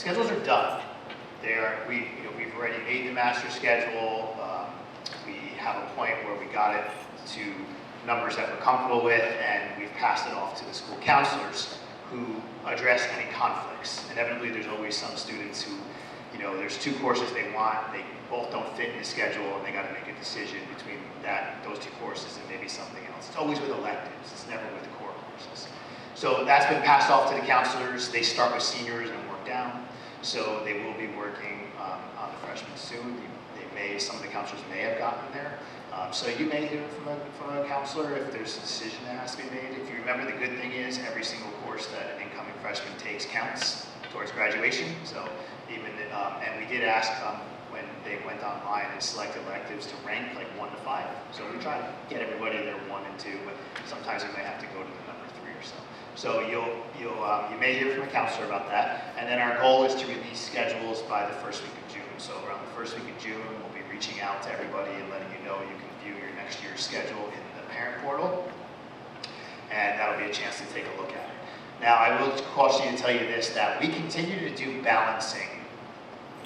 Speaker 1: are done. We've already made the master schedule. We have a point where we got it to numbers that we're comfortable with, and we've passed it off to the school counselors who address any conflicts. Inevitably, there's always some students who, you know, there's 2 courses they want, they both don't fit in the schedule, and they got to make a decision between those 2 courses and maybe something else. It's always with electives, it's never with the core courses. So that's been passed off to the counselors. They start with seniors and work down. So they will be working on the freshmen soon. Some of the counselors may have gotten there. So you may hear from a counselor if there's a decision that has to be made. If you remember, the good thing is every single course that an incoming freshman takes counts towards graduation. So even, and we did ask when they went online and selected electives to rank like 1 to 5. So we try to get everybody there 1 and 2, but sometimes we may have to go to the number 3 or so. So you may hear from a counselor about that. And then our goal is to release schedules by the first week of June. So around the first week of June, we'll be reaching out to everybody and letting you know you can view your next year's schedule in the parent portal. And that'll be a chance to take a look at it. Now, I will caution you to tell you this, that we continue to do balancing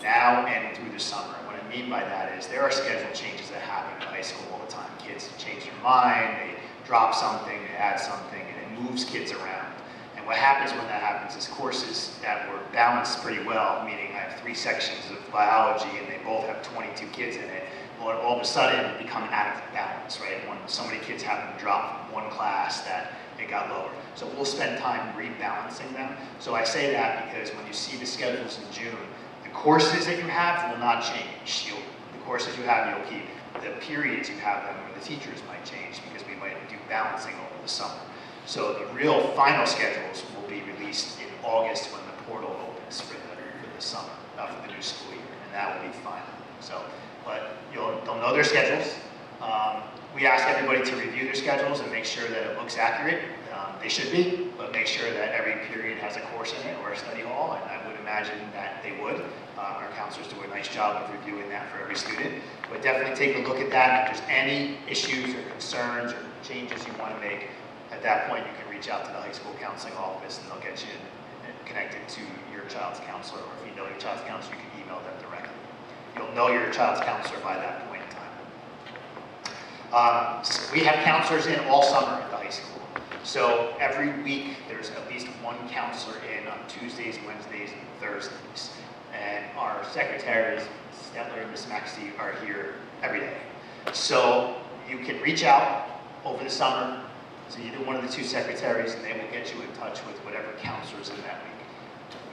Speaker 1: now and through the summer. What I mean by that is there are schedule changes that happen in high school all the time. Kids change their mind, they drop something, they add something, and it moves kids around. And what happens when that happens is courses that were balanced pretty well, meaning I have 3 sections of biology and they both have 22 kids in it, all of a sudden become out of balance, right? When so many kids happen to drop from one class that it got lower. So we'll spend time rebalancing them. So I say that because when you see the schedules in June, the courses that you have will not change. The courses you have, you'll keep. The periods you have them, or the teachers might change because we might do balancing over the summer. So the real final schedules will be released in August when the portal opens for the summer, for the new school year, and that will be final. So, but they'll know their schedules. We ask everybody to review their schedules and make sure that it looks accurate. They should be, but make sure that every period has a course in it or a study hall, and I would imagine that they would. Our counselors do a nice job of reviewing that for every student. But definitely take a look at that. If there's any issues or concerns or changes you want to make, at that point you can reach out to the high school counseling office and they'll get you connected to your child's counselor, or if you know your child's counselor, you can email them directly. You'll know your child's counselor by that point in time. So we have counselors in all summer at the high school. So every week there's at least 1 counselor in on Tuesdays, Wednesdays, and Thursdays. And our secretaries, Stetler and Ms. Maxey, are here every day. So you can reach out over the summer to either one of the 2 secretaries, and they will get you in touch with whatever counselors in that week.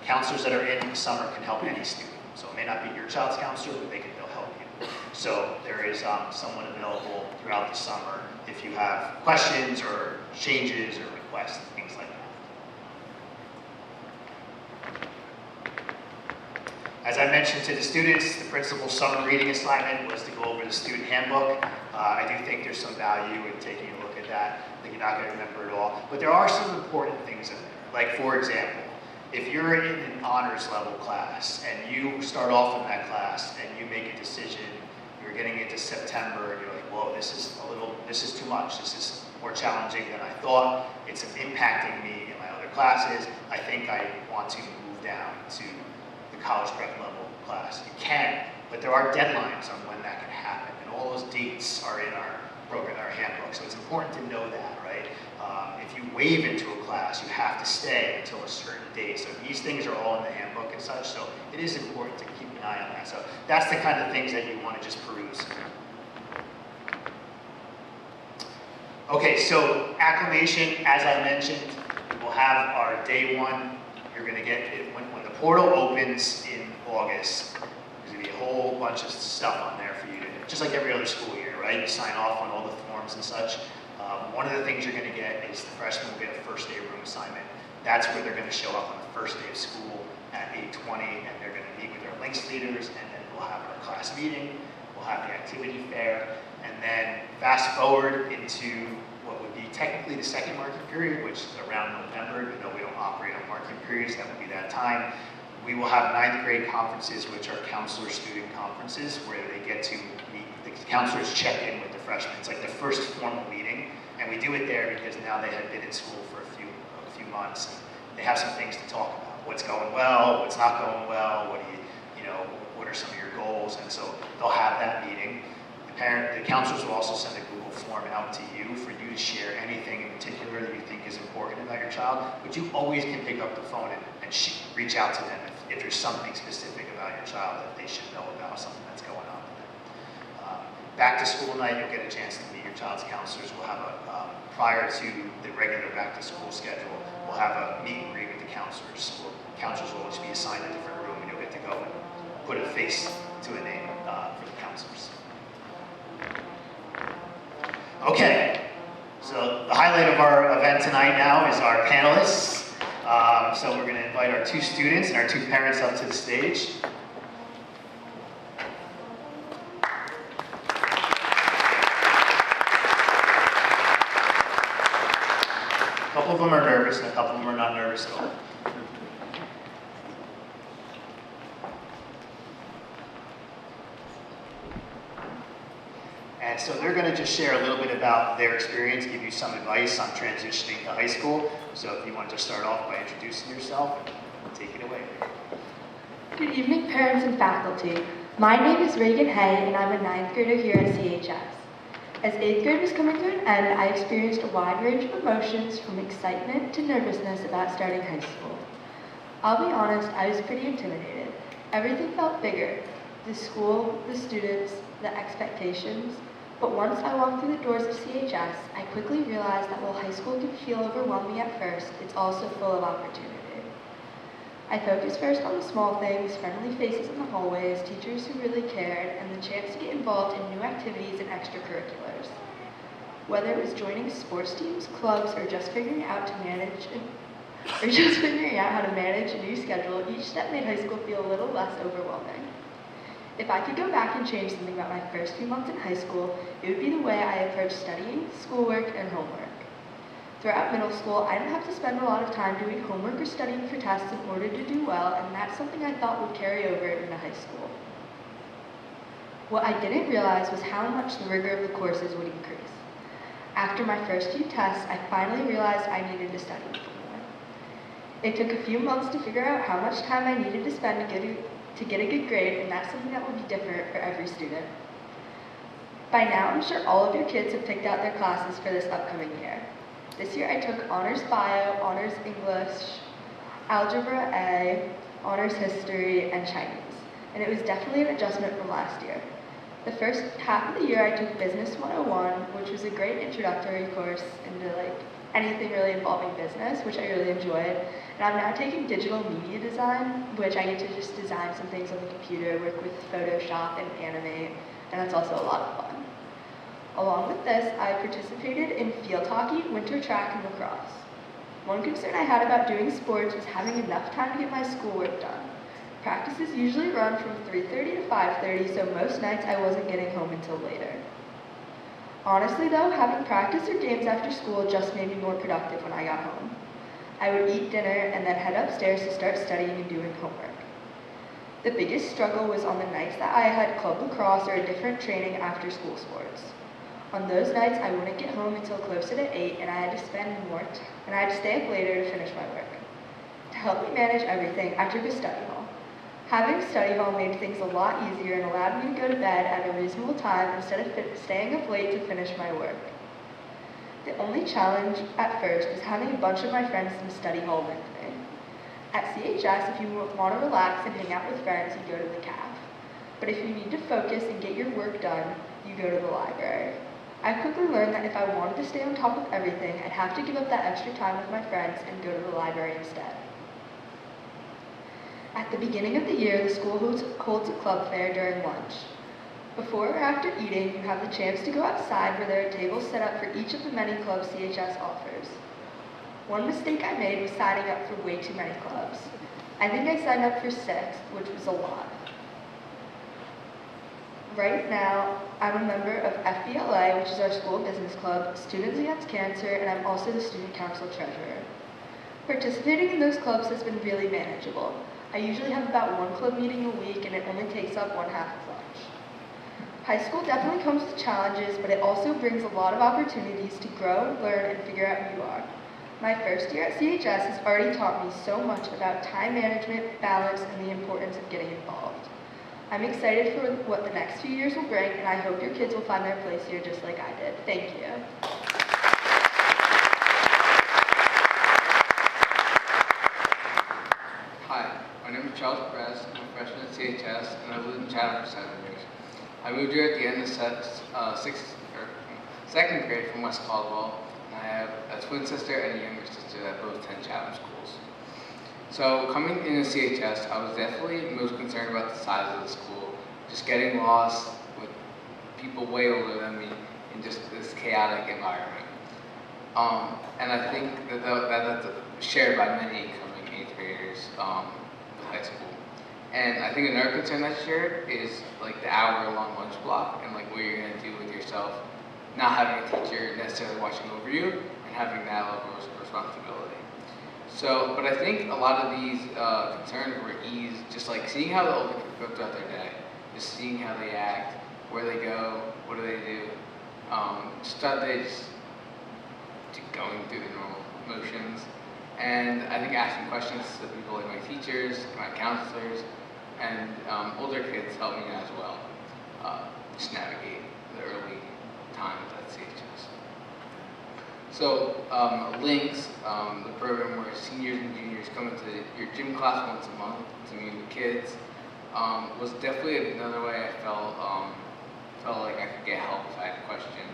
Speaker 1: Counselors that are in the summer can help any student. So it may not be your child's counselor, but they'll help you. So there is someone available throughout the summer if you have questions or changes or requests, things like that. As I mentioned to the students, the principal's summer reading assignment was to go over the student handbook. I do think there's some value in taking a look at that. I think you're not going to remember it all, but there are some important things in there. Like, for example, if you're in an honors level class and you start off in that class and you make a decision, you're getting into September and you're like, whoa, this is too much. This is more challenging than I thought. It's impacting me in my other classes. I think I want to move down to the college prep level class. You can, but there are deadlines on when that can happen, and all those dates are in our program, our handbook. So it's important to know that, right? If you waive into a class, you have to stay until a certain date. So these things are all in the handbook and such. So it is important to keep an eye on that. So that's the kind of things that you want to just peruse. Okay, so acclimation, as I mentioned, we will have our day 1. You're going to get it when the portal opens in August. There's going to be a whole bunch of stuff on there for you to do, just like every other school year, right? You sign off on all the forms and such. One of the things you're going to get is the freshmen will get a first day room assignment. That's where they're going to show up on the first day of school at 8:20, and they're going to meet with their links leaders, and then we'll have our class meeting, we'll have the activity fair, and then fast forward into what would be technically the second marking period, which is around November. You know, we don't operate on marking periods, that would be that time. We will have 9th grade conferences, which are counselor-student conferences, where they get to meet, the counselors check in with the freshmen. It's like the first formal meeting, and we do it there because now they have been in school for a few months, and they have some things to talk about. What's going well, what's not going well, what are some of your goals, and so they'll have that meeting. The The counselors will also send a Google form out to you for you to share anything in particular that you think is important about your child, but you always can pick up the phone and reach out to them if there's something specific about your child that they should know about, something that's going on with them. Back to school night, you'll get a chance to meet your child's counselors. We'll have prior to the regular back to school schedule, we'll have a meet and greet with the counselors. Counselors will always be assigned a different room, and you'll get to go and put a face to a name for the counselors. Okay, so the highlight of our event tonight now is our panelists. So we're going to invite our 2 students and our 2 parents up to the stage. A couple of them are nervous and a couple of them are not nervous at all. And so they're going to just share a little bit about their experience, give you some advice on transitioning to high school. So if you want to start off by introducing yourself, take it away.
Speaker 4: Good evening, parents and faculty. My name is Reagan Hay, and I'm a 9th grader here at CHS. As 8th grade was coming to an end, I experienced a wide range of emotions, from excitement to nervousness about starting high school. I'll be honest, I was pretty intimidated. Everything felt bigger: the school, the students, the expectations. But once I walked through the doors of CHS, I quickly realized that while high school can feel overwhelming at first, it's also full of opportunity. I focused first on the small things: friendly faces in the hallways, teachers who really cared, and the chance to get involved in new activities and extracurriculars. Whether it was joining sports teams, clubs, or just figuring out how to manage a new schedule, each step made high school feel a little less overwhelming. If I could go back and change something about my first few months in high school, it would be the way I approached studying, schoolwork, and homework. Throughout middle school, I didn't have to spend a lot of time doing homework or studying for tests in order to do well, and that's something I thought would carry over into high school. What I didn't realize was how much the rigor of the courses would increase. After my first few tests, I finally realized I needed to study more. It took a few months to figure out how much time I needed to spend to get a good grade, and that's something that will be different for every student. By now, I'm sure all of your kids have picked out their classes for this upcoming year. This year I took Honors Bio, Honors English, Algebra A, Honors History, and Chinese, and it was definitely an adjustment from last year. The first half of the year I took Business 101, which was a great introductory course into anything really involving business, which I really enjoyed. And I'm now taking Digital Media Design, which I get to just design some things on the computer, work with Photoshop and animate, and that's also a lot of fun. Along with this, I participated in field hockey, winter track, and lacrosse. One concern I had about doing sports was having enough time to get my schoolwork done. Practices usually run from 3:30 to 5:30, so most nights I wasn't getting home until later. Honestly though, having practice or games after school just made me more productive when I got home. I would eat dinner and then head upstairs to start studying and doing homework. The biggest struggle was on the nights that I had club lacrosse or a different training after school sports. On those nights, I wouldn't get home until closer to 8, and I had to stay up later to finish my work. To help me manage everything, I took a study hall. Having a study hall made things a lot easier and allowed me to go to bed at a reasonable time instead of staying up late to finish my work. The only challenge at first was having a bunch of my friends in the study hall with me. At CHS, if you want to relax and hang out with friends, you go to the caf. But if you need to focus and get your work done, you go to the library. I quickly learned that if I wanted to stay on top of everything, I'd have to give up that extra time with my friends and go to the library instead. At the beginning of the year, the school holds a club fair during lunch. Before or after eating, you have the chance to go outside where there are tables set up for each of the many clubs CHS offers. One mistake I made was signing up for way too many clubs. I think I signed up for 6, which was a lot. Right now, I'm a member of FBLA, which is our school business club, Students Against Cancer, and I'm also the student council treasurer. Participating in those clubs has been really manageable. I usually have about 1 club meeting a week, and it only takes up 1/2 of lunch. High school definitely comes with challenges, but it also brings a lot of opportunities to grow, learn, and figure out who you are. My first year at CHS has already taught me so much about time management, balance, and the importance of getting involved. I'm excited for what the next few years will bring, and I hope your kids will find their place here just like I did. Thank you.
Speaker 5: Hi, my name is Charles Perez. I'm a freshman at CHS, and I've lived in Chatham for 7 years. I moved here at the end of second grade from West Caldwell, and I have a twin sister and a younger sister that both attend Chatham schools. So coming into CHS, I was definitely most concerned about the size of the school, just getting lost with people way older than me in just this chaotic environment. And I think that's shared by many incoming 8th graders with high school. And I think another concern that's shared is like the hour-long lunch block and like what you're gonna do with yourself, not having a teacher necessarily watching over you and having that level of responsibility. So, but I think a lot of these concerns were eased just like seeing how the older kids go throughout their day, just seeing how they act, where they go, what do they do. Just going through the normal motions. And I think asking questions to people like my teachers, my counselors, and older kids helped me as well. Just navigate the early times at CHS. So Links, the program where seniors and juniors come into your gym class once a month to meet with kids, was definitely another way I felt like I could get help if I had a question.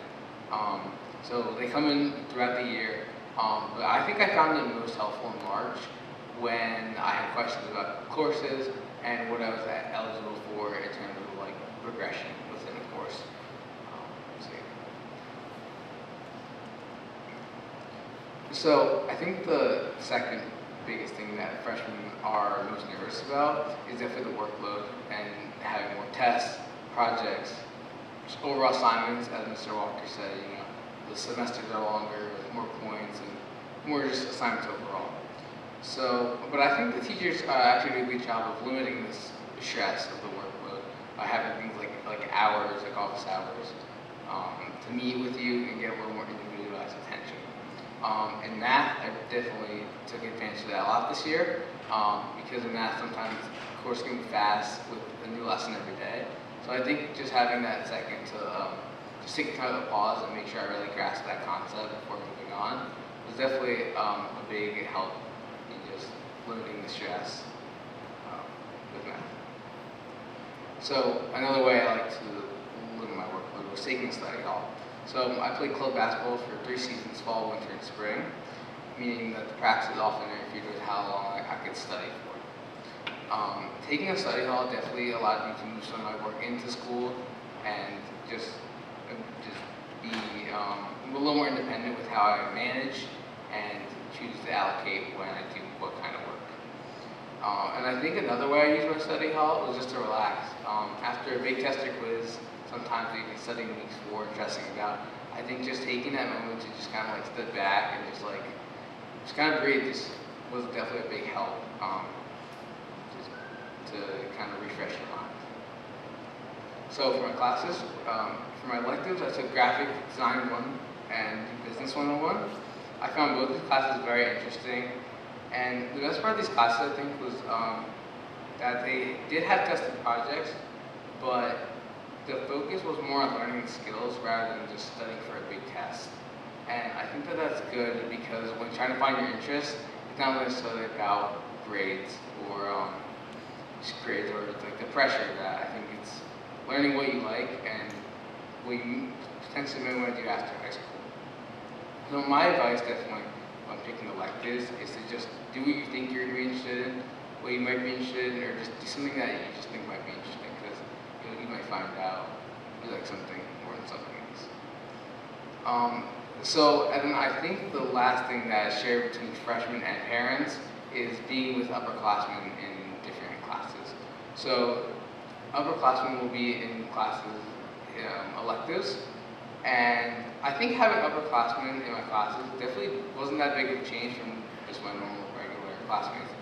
Speaker 5: So they come in throughout the year, but I think I found it most helpful in March when I had questions about courses and what I was eligible for in terms of like progression within the course. So I think the second biggest thing that freshmen are most nervous about is definitely the workload and having more tests, projects, just overall assignments, as Mr. Walker said, the semesters are longer with more points and more just assignments overall. So, but I think the teachers actually do a good job of limiting this stress of the workload by having things like hours, like office hours, to meet with you and get a little more individualized attention. In math, I definitely took advantage of that a lot this year, because in math sometimes the course can be fast with a new lesson every day. So I think just having that second to just take kind of a pause and make sure I really grasp that concept before moving on was definitely a big help in just limiting the stress with math. So another way I like to limit my workload was taking a study hall. So I played club basketball for 3 seasons, fall, winter, and spring, meaning that the practice is often interfered with how long I could study for. Taking a study hall definitely allowed me to move some of my work into school and just be a little more independent with how I manage and choose to allocate when I do what kind of work. And I think another way I use my study hall was just to relax. After a big test or quiz, sometimes we've been studying weeks for and stressing about. I think just taking that moment to just kind of like step back and just kind of breathe just was definitely a big help. Just to kind of refresh your mind. So for my classes, for my electives, I took Graphic Design 1 and Business 101. I found both these classes very interesting, and the best part of these classes, I think, was that they did have tested projects, but the focus was more on learning the skills rather than just studying for a big test. And I think that that's good because when trying to find your interest, it's not necessarily about grades or like the pressure of that. I think it's learning what you like and what you potentially may want to do after high school. So my advice definitely when picking electives is to just do what you think you're going to be interested in, what you might be interested in, or just do something that you just think might be interesting, because you might find out you like something more than something else. And then I think the last thing that is shared between freshmen and parents is being with upperclassmen in different classes. So upperclassmen will be in classes, electives, and I think having upperclassmen in my classes definitely wasn't that big of a change from just my normal regular classmates.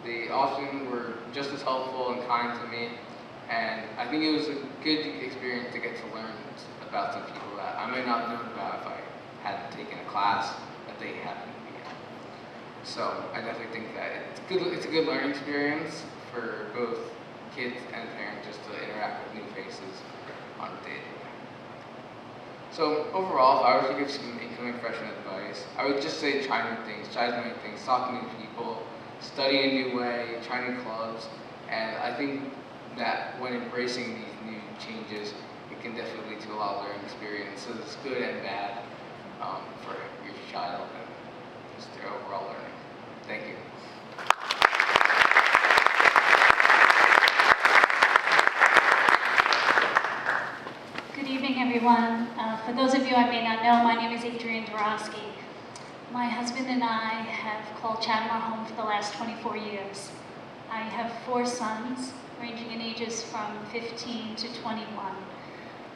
Speaker 5: They often were just as helpful and kind to me, and I think it was a good experience to get to learn about some people that I might not have known about if I hadn't taken a class that they happened to be in. So I definitely think that it's a good learning experience for both kids and parents just to interact with new faces on a day. So overall, if I were to give some incoming freshman advice, I would just say try new things, talk to new people, study a new way, try new clubs, and I think that when embracing these new changes, it can definitely lead to a lot of learning experiences, good and bad, for your child and just their overall learning. Thank you.
Speaker 6: Good evening, everyone. For those of you I may not know, my name is Adrienne Dorosky. My husband and I have called Chatham our home for the last 24 years. I have 4 sons, ranging in ages from 15 to 21.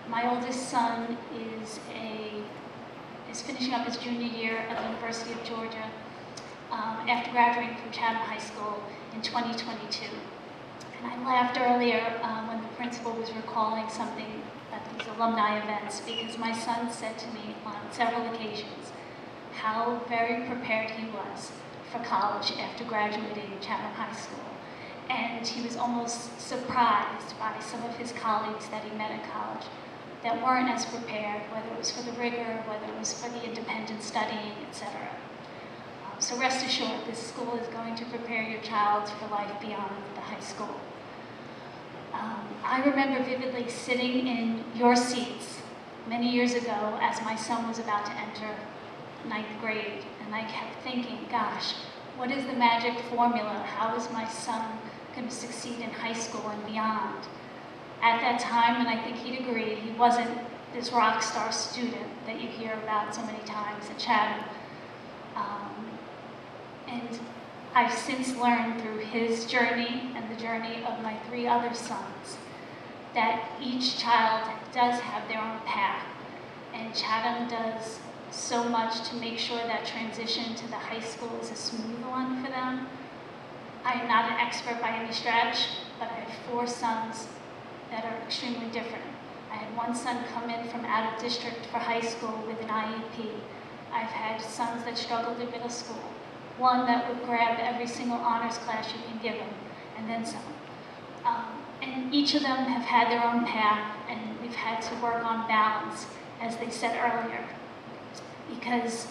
Speaker 6: My oldest son is finishing up his junior year at the University of Georgia after graduating from Chatham High School in 2022. And I laughed earlier when the principal was recalling something at these alumni events, because my son said to me on several occasions how very prepared he was for college after graduating Chatham High School. And he was almost surprised by some of his colleagues that he met at college that weren't as prepared, whether it was for the rigor, whether it was for the independent studying, etc. So rest assured, this school is going to prepare your child for life beyond the high school. I remember vividly sitting in your seats many years ago as my son was about to enter 9th grade, and I kept thinking, gosh, what is the magic formula? How is my son going to succeed in high school and beyond? At that time, and I think he'd agree, he wasn't this rock star student that you hear about so many times at Chatham. And I've since learned through his journey and the journey of my 3 other sons that each child does have their own path, and Chatham does so much to make sure that transition to the high school is a smooth one for them. I am not an expert by any stretch, but I have 4 sons that are extremely different. I had one son come in from out of district for high school with an IEP. I've had sons that struggled in middle school. One that would grab every single honors class you can give him, and then some. And each of them have had their own path, and we've had to work on balance, as they said earlier, because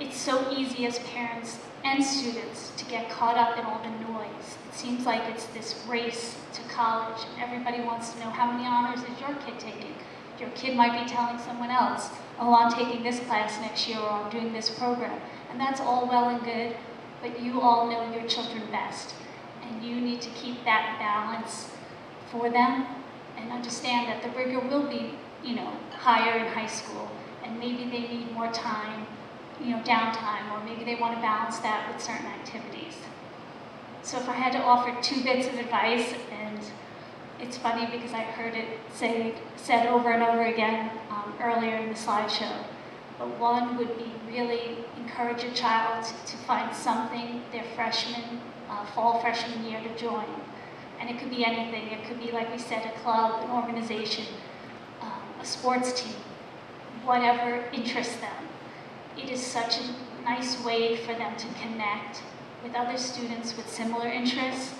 Speaker 6: it's so easy as parents and students to get caught up in all the noise. It seems like it's this race to college, and everybody wants to know how many honors is your kid taking. Your kid might be telling someone else, oh, I'm taking this class next year, or I'm doing this program. And that's all well and good, but you all know your children best. And you need to keep that balance for them and understand that the rigor will be, higher in high school, and maybe they need more time, downtime, or maybe they want to balance that with certain activities. So if I had to offer 2 bits of advice, and it's funny because I heard it said over and over again earlier in the slideshow, but one would be really encourage a child to find something their fall freshman year to join. And it could be anything. It could be, like we said, a club, an organization, a sports team, whatever interests them. It is such a nice way for them to connect with other students with similar interests,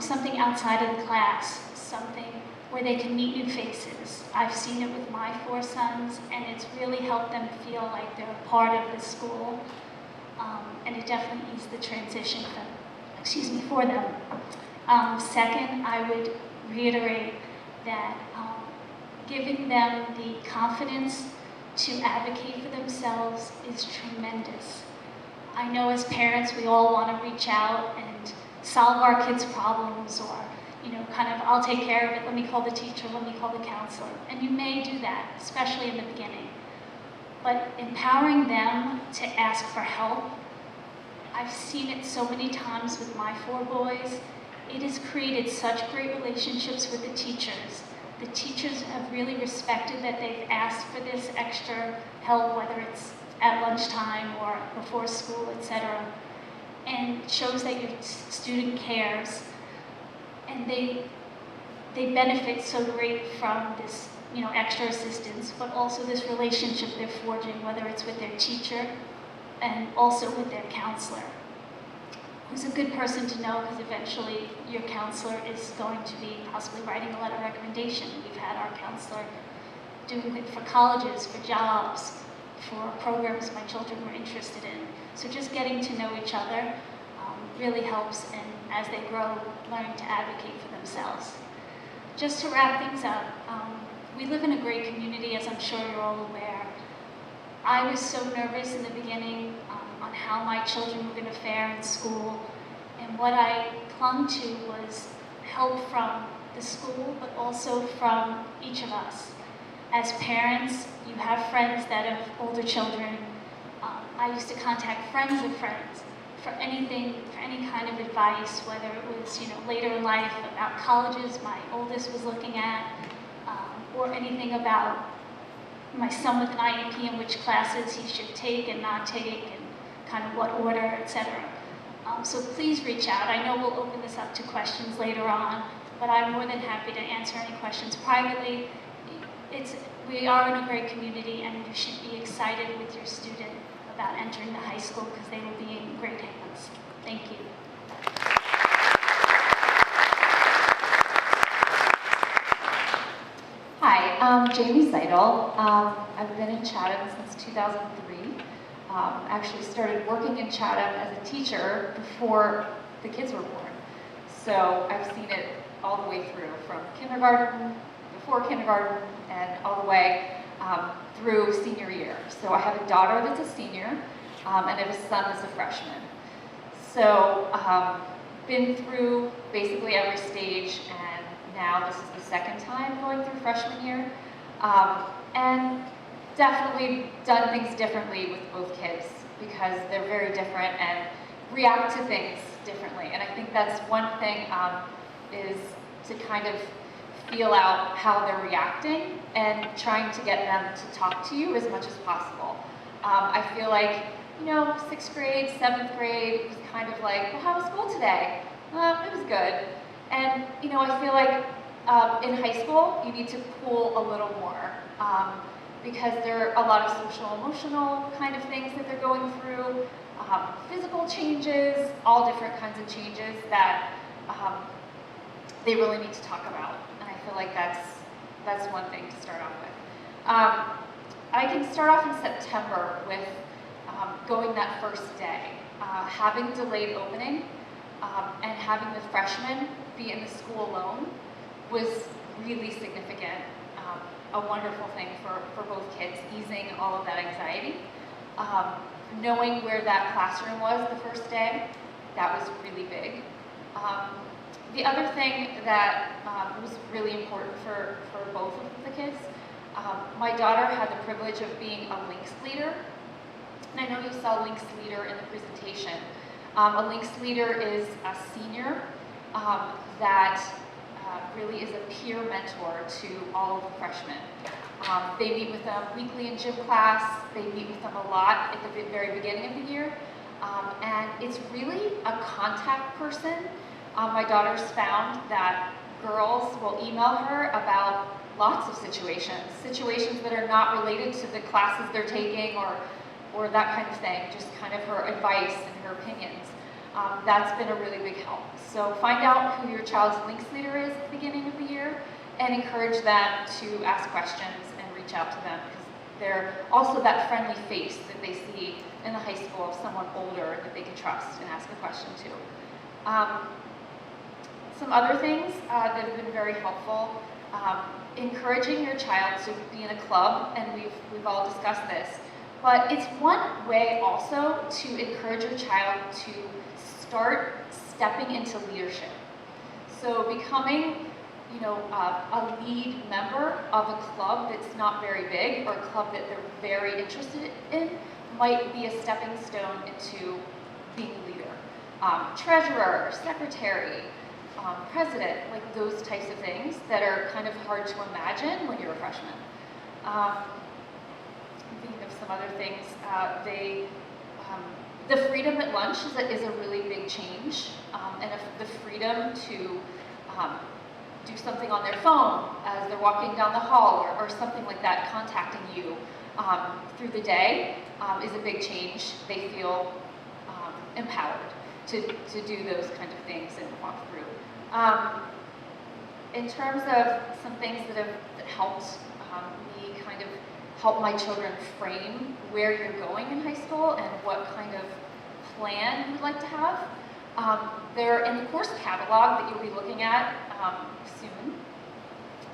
Speaker 6: something outside of the class, something where they can meet new faces. I've seen it with my 4 sons, and it's really helped them feel like they're a part of the school, and it definitely eased the transition for them. Second, I would reiterate that giving them the confidence to advocate for themselves is tremendous. I know as parents, we all want to reach out and solve our kids' problems, or I'll take care of it, let me call the teacher, let me call the counselor. And you may do that, especially in the beginning. But empowering them to ask for help, I've seen it so many times with my 4 boys. It has created such great relationships with the teachers. The teachers have really respected that they've asked for this extra help, whether it's at lunchtime or before school, etc. And it shows that your student cares. And they benefit so great from this, extra assistance, but also this relationship they're forging, whether it's with their teacher and also with their counselor. who's a good person to know because eventually your counselor is going to be possibly writing a letter of recommendation. We've had our counselor doing it for colleges, for jobs, for programs my children were interested in. So just getting to know each other really helps, and as they grow, learning to advocate for themselves. Just to wrap things up, we live in a great community, as I'm sure you're all aware. I was so nervous in the beginning on how my children were going to fare in school, and what I clung to was help from the school, but also from each of us. As parents, you have friends that have older children. I used to contact friends of friends for anything, for any kind of advice, whether it was, later in life about colleges my oldest was looking at, or anything about my son with an IEP and which classes he should take and not take, and kind of what order, etc. So please reach out. I know we'll open this up to questions later on, but I'm more than happy to answer any questions privately. We are in a great community, and you should be excited with your student about entering the high school because they will be in great hands. Thank you.
Speaker 7: Hi, I'm Jamie Seidel. I've been in Chatham since 2003. Actually started working in Chatham as a teacher before the kids were born. So I've seen it all the way through, from kindergarten, before kindergarten, and all the way through senior year. So I have a daughter that's a senior, and I have a son that's a freshman. So been through basically every stage, and now this is the second time going through freshman year. And definitely done things differently with both kids because they're very different and react to things differently. And I think that's one thing is to kind of feel out how they're reacting and trying to get them to talk to you as much as possible. I feel like, 6th grade, 7th grade was kind of like, well, how was school today? It was good. And, I feel like in high school, you need to pull a little more because there are a lot of social, emotional kind of things that they're going through, physical changes, all different kinds of changes that they really need to talk about. And I feel like that's one thing to start off with. I can start off in September with going that first day, having delayed opening, and having the freshmen be in the school alone was really significant. A wonderful thing for both kids, easing all of that anxiety. Knowing where that classroom was the first day, that was really big. The other thing that was really important for both of the kids, my daughter had the privilege of being a Links leader. And I know you saw Links leader in the presentation. A Links leader is a senior that really is a peer mentor to all of the freshmen. They meet with them weekly in gym class. They meet with them a lot at the very beginning of the year. And it's really a contact person. My daughter's found that girls will email her about lots of situations that are not related to the classes they're taking or that kind of thing, just kind of her advice and her opinions. That's been a really big help. So find out who your child's Links leader is at the beginning of the year and encourage them to ask questions and reach out to them because they're also that friendly face that they see in the high school of someone older that they can trust and ask a question to. Some other things that have been very helpful, encouraging your child to be in a club, and we've all discussed this, but it's one way also to encourage your child to start stepping into leadership. So becoming, a lead member of a club that's not very big or a club that they're very interested in might be a stepping stone into being a leader. Treasurer, secretary, president, like those types of things that are kind of hard to imagine when you're a freshman. Thinking of some other things, the freedom at lunch is a really big change, and the freedom to do something on their phone as they're walking down the hall or something like that, contacting you through the day is a big change. They feel empowered. to do those kind of things and walk through. In terms of some things that helped me kind of help my children frame where you're going in high school and what kind of plan you'd like to have, they're in the course catalog that you'll be looking at soon.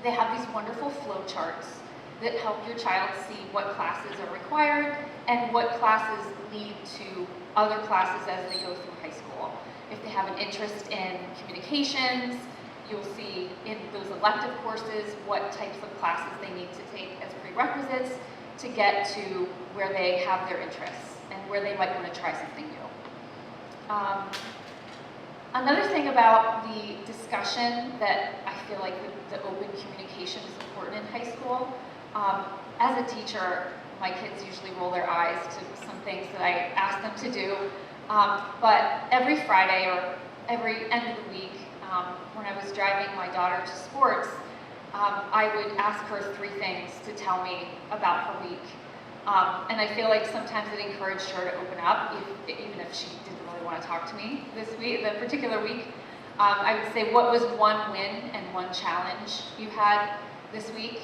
Speaker 7: They have these wonderful flow charts that help your child see what classes are required and what classes lead to other classes as they go through high school. If they have an interest in communications, you'll see in those elective courses what types of classes they need to take as prerequisites to get to where they have their interests and where they might want to try something new. Another thing about the discussion that I feel like the open communication is important in high school. As a teacher, my kids usually roll their eyes to some things that I ask them to do. But every Friday or every end of the week, when I was driving my daughter to sports, I would ask her 3 things to tell me about her week. And I feel like sometimes it encouraged her to open up, even if she didn't really want to talk to me this week, the particular week. I would say, what was one win and one challenge you had this week?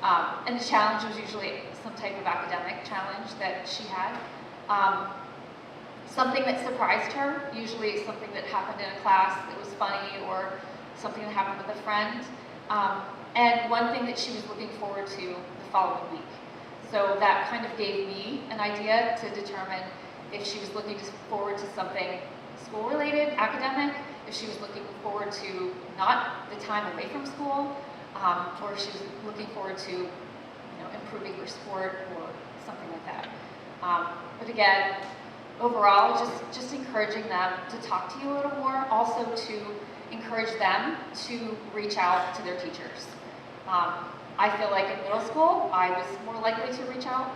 Speaker 7: And the challenge was usually some type of academic challenge that she had. Something that surprised her, usually something that happened in a class that was funny or something that happened with a friend. And one thing that she was looking forward to the following week. So that kind of gave me an idea to determine if she was looking forward to something school-related, academic, if she was looking forward to not the time away from school, or if she was looking forward to improving her sport or something like that. But again, overall, just encouraging them to talk to you a little more, also to encourage them to reach out to their teachers. I feel like in middle school, I was more likely to reach out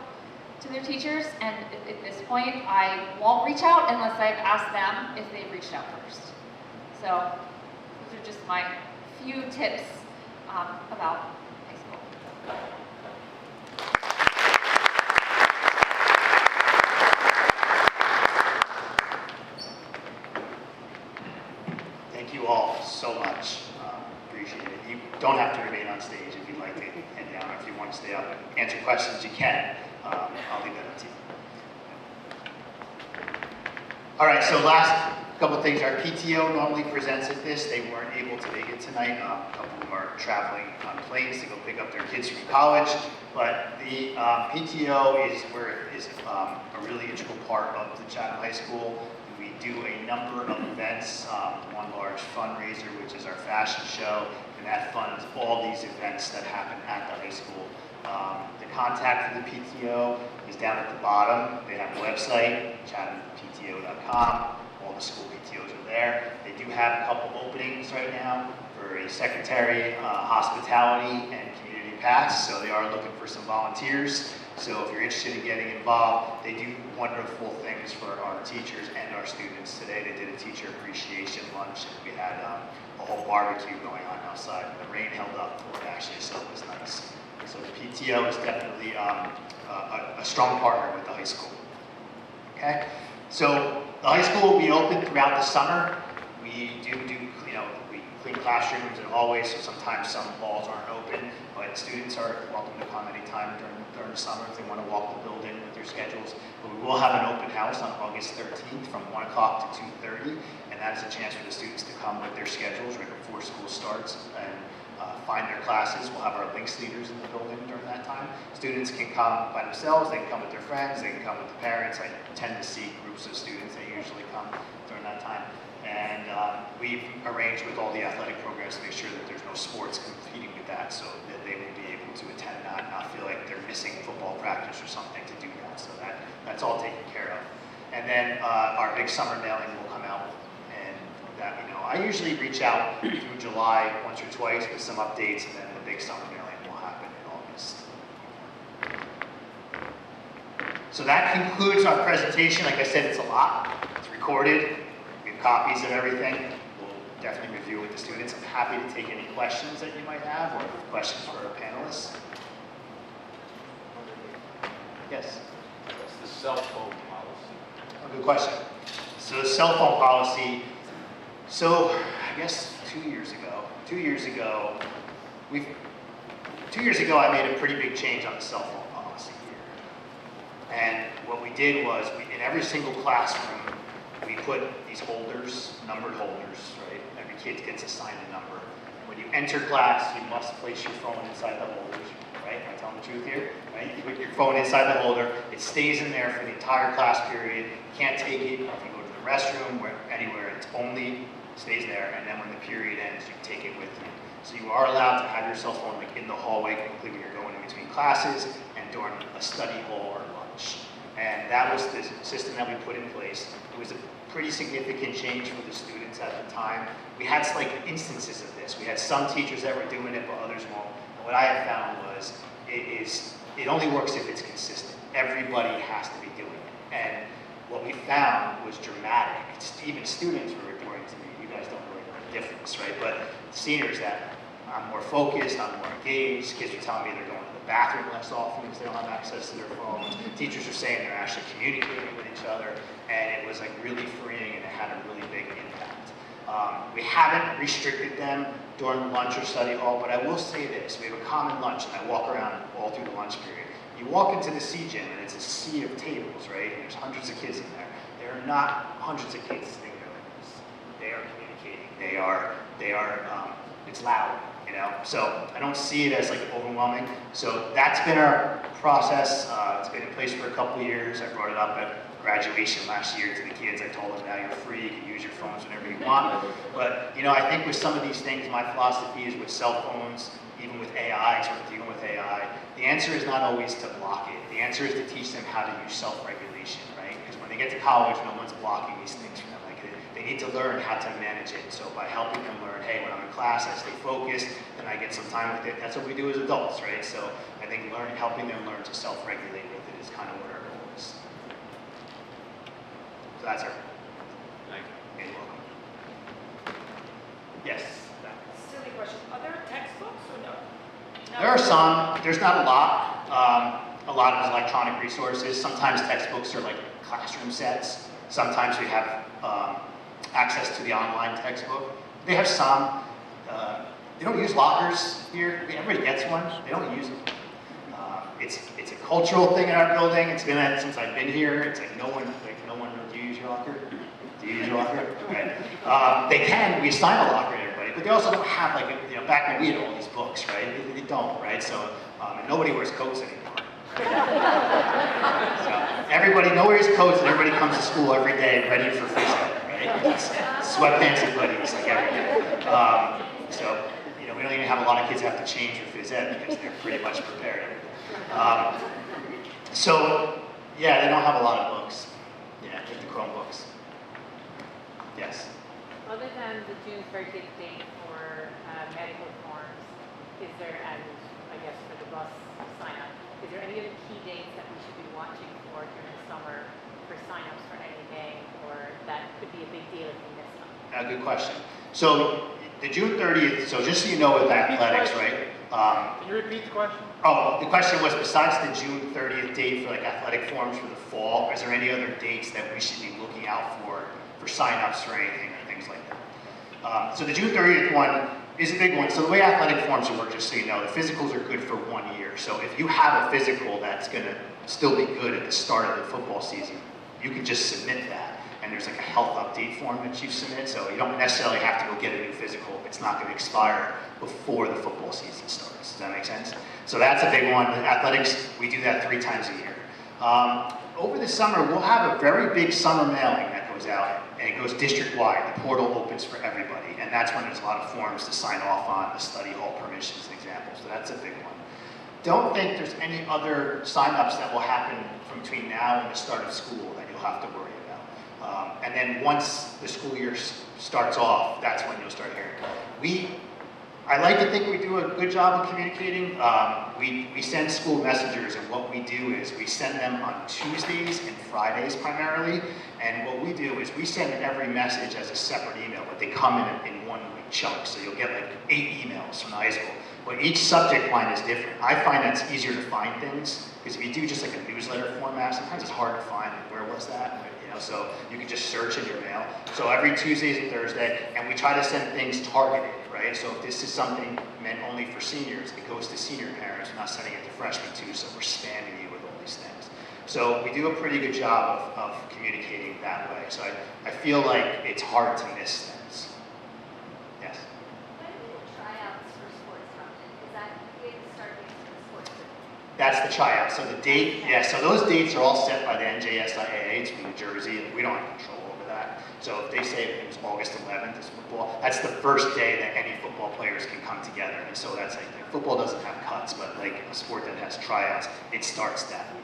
Speaker 7: to their teachers, and at this point, I won't reach out unless I've asked them if they've reached out first. So those are just my few tips about high school.
Speaker 1: Thank you all so much. Appreciate it. You don't have to remain on stage if you'd like to head down, or if you want to stay up and answer questions, you can. I'll leave that up to you. All right, so last couple things. Our PTO normally presents at this. They weren't able to make it tonight. A couple of them are traveling on planes to go pick up their kids from college. But the PTO is a really integral part of the Chatham High School. We do a number of events, one large fundraiser, which is our fashion show, and that funds all these events that happen at the high school. The contact for the PTO is down at the bottom. They have a website, chathampto.com. All the school PTOs are there. They do have a couple openings right now for a secretary, hospitality, and community pass, so they are looking for some volunteers. So if you're interested in getting involved, they do wonderful things for our teachers and our students. Today they did a teacher appreciation lunch, and we had a whole barbecue going on outside. The rain held up for it actually, so it was nice. So the PTO is definitely a strong partner with the high school. Okay, so the high school will be open throughout the summer. We we clean classrooms and hallways, so sometimes some halls aren't open, but students are welcome to come anytime during the summer if they want to walk the building with their schedules. But we will have an open house on August 13th from 1 o'clock to 2:30, and that is a chance for the students to come with their schedules right before school starts and find their classes. We'll have our links leaders in the building during that time. Students can come by themselves, they can come with their friends, they can come with the parents. I tend to see groups of students that usually come during that time. And we've arranged with all the athletic programs to make sure that there's no sports competing with that, so that they will be able to attend that and not feel like they're missing football practice or something to do that. So that's all taken care of. And then our big summer mailing will come out, and that I usually reach out through July once or twice with some updates, and then the big summer mailing will happen in August. So that concludes our presentation. Like I said, it's a lot. It's recorded. We have copies of everything. We'll definitely review it with the students. I'm happy to take any questions that you might have or questions for our panelists. Yes?
Speaker 8: What's the cell phone policy?
Speaker 1: Good question. So the cell phone policy, so I guess 2 years ago, I made a pretty big change on the cell phone policy here. And what we did was, in every single classroom, we put these holders, numbered holders, right? Every kid gets assigned a number. When you enter class, you must place your phone inside the holders, right? Am I telling the truth here? Right? You put your phone inside the holder. It stays in there for the entire class period. You can't take it if you go to the restroom, anywhere. It only stays there. And then when the period ends, you take it with you. So you are allowed to have your cell phone like in the hallway quickly when you're going in between classes and during a study hall or lunch. And that was the system that we put in place. It was a pretty significant change for the students at the time. We had like instances of this. We had some teachers that were doing it, but others won't. And what I have found was, it only works if it's consistent. Everybody has to be doing it. And what we found was dramatic. Even students were reporting to me, you guys don't really know the difference, right? But seniors, that I'm more focused, I'm more engaged. Kids are telling me they're going to the bathroom less often because they don't have access to their phones. Teachers are saying they're actually communicating with each other, and it was like really freeing, and it had a really big impact. We haven't restricted them during lunch or study hall, but I will say this: we have a common lunch, and I walk around all through the lunch period. You walk into the C gym, and it's a sea of tables, right? And there's hundreds of kids in there. There are not hundreds of kids sitting there like this. They are communicating. It's loud, you know? So I don't see it as like overwhelming. So that's been our process. It's been in place for a couple of years. I brought it up at graduation last year to the kids. I told them, now you're free, you can use your phones whenever you want. But, you know, I think with some of these things, my philosophy is with cell phones, even with AI, as we're dealing with AI, the answer is not always to block it. The answer is to teach them how to use self-regulation, right? Because when they get to college, no one's blocking these things for them. Like, they need to learn how to manage it. So by helping them learn, hey, when I'm in class, I stay focused, and I get some time with it. That's what we do as adults, right? So I think helping them learn to self-regulate with it is kind of what our goal is. So that's our.
Speaker 8: Thank you.
Speaker 1: You're welcome. Yes.
Speaker 9: Silly question. Are there textbooks or no?
Speaker 1: There are some. There's not a lot. A lot of electronic resources. Sometimes textbooks are like classroom sets. Sometimes we have access to the online textbook. They have some. They don't use lockers here. Everybody gets one. They don't use them. It's a cultural thing in our building. It's been that since I've been here. It's like no one. Do you use your locker? Do you use your locker? Right. They can. We assign a locker to everybody, but they also don't have like back when we had all these books, right? They don't, right? So and nobody wears coats anymore. So nobody wears coats, and everybody comes to school every day ready for phys ed, right? It's sweatpants and hoodies like every day. So we don't even have a lot of kids have to change for phys ed because they're pretty much prepared. So yeah, they don't have a lot of books. Yeah, with the Chromebooks. Yes.
Speaker 9: Other than the June 30th date for medical forms, is there, and I guess for the bus sign up, is there any other key dates that we should be watching for during the summer for sign-ups for anything, or that could be a big deal if we miss them?
Speaker 1: Good question. So the June 30th, so just so you know with athletics, right?
Speaker 8: Can you repeat the question?
Speaker 1: Oh, the question was, besides the June 30th date for like athletic forms for the fall, is there any other dates that we should be looking out for sign-ups or anything or things like that? So the June 30th one is a big one. So the way athletic forms work, just so you know, the physicals are good for 1 year. So if you have a physical that's going to still be good at the start of the football season, you can just submit that. And there's like a health update form that you submit, so you don't necessarily have to go get a new physical. It's not going to expire before the football season starts. Does that make sense? So that's a big one. Athletics, we do that 3 times a year. Over the summer, we'll have a very big summer mailing that goes out, and it goes district-wide. The portal opens for everybody, and that's when there's a lot of forms to sign off on, the study hall permissions and examples. So that's a big one. Don't think there's any other sign-ups that will happen from between now and the start of school that you'll have to worry about. And then once the school year starts off, that's when you'll start hearing. I like to think we do a good job of communicating. We send school messengers, and what we do is we send them on Tuesdays and Fridays primarily. And what we do is we send every message as a separate email, but they come in one chunk. So you'll get like 8 emails from the high school. But each subject line is different. I find that's easier to find things, because if you do just like a newsletter format, sometimes it's hard to find, like, where was that? so you can just search in your mail. So every Tuesday and Thursday, and we try to send things targeted, right? So if this is something meant only for seniors, it goes to senior parents. We're not sending it to freshmen too, so we're spamming you with all these things. So we do a pretty good job of communicating that way. So I feel like it's hard to miss things. Yes?
Speaker 10: When do the tryouts for sports happen? Is that the start dates for the sports?
Speaker 1: That's the tryout. So the date, yeah, so those dates are all set by the NJSIAA. It's New Jersey, and we don't have control over that. So if they say it was August 11th is football, that's the first day that any football players can come together. And so that's like, football doesn't have cuts, but like a sport that has tryouts, it starts that week.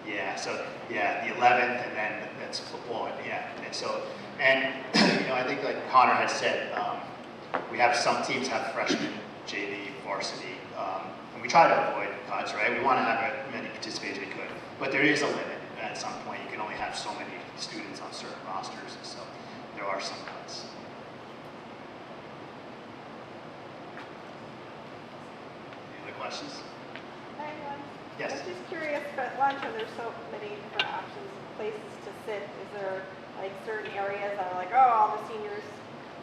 Speaker 1: Yeah, so yeah, the 11th, and then that's football, yeah. And so, and you know, I think like Connor had said, we have some teams have freshmen, JV, varsity, and we try to avoid cuts, right? We want to have as many participators as we could, but there is a limit. At some point, you can only have so many students on certain rosters, and so there are some cuts. Any other questions?
Speaker 11: Hi, everyone.
Speaker 1: Yes.
Speaker 11: I'm just curious, but lunch, and there's so many different options, places to sit. Is there like certain areas that are like, oh, all the seniors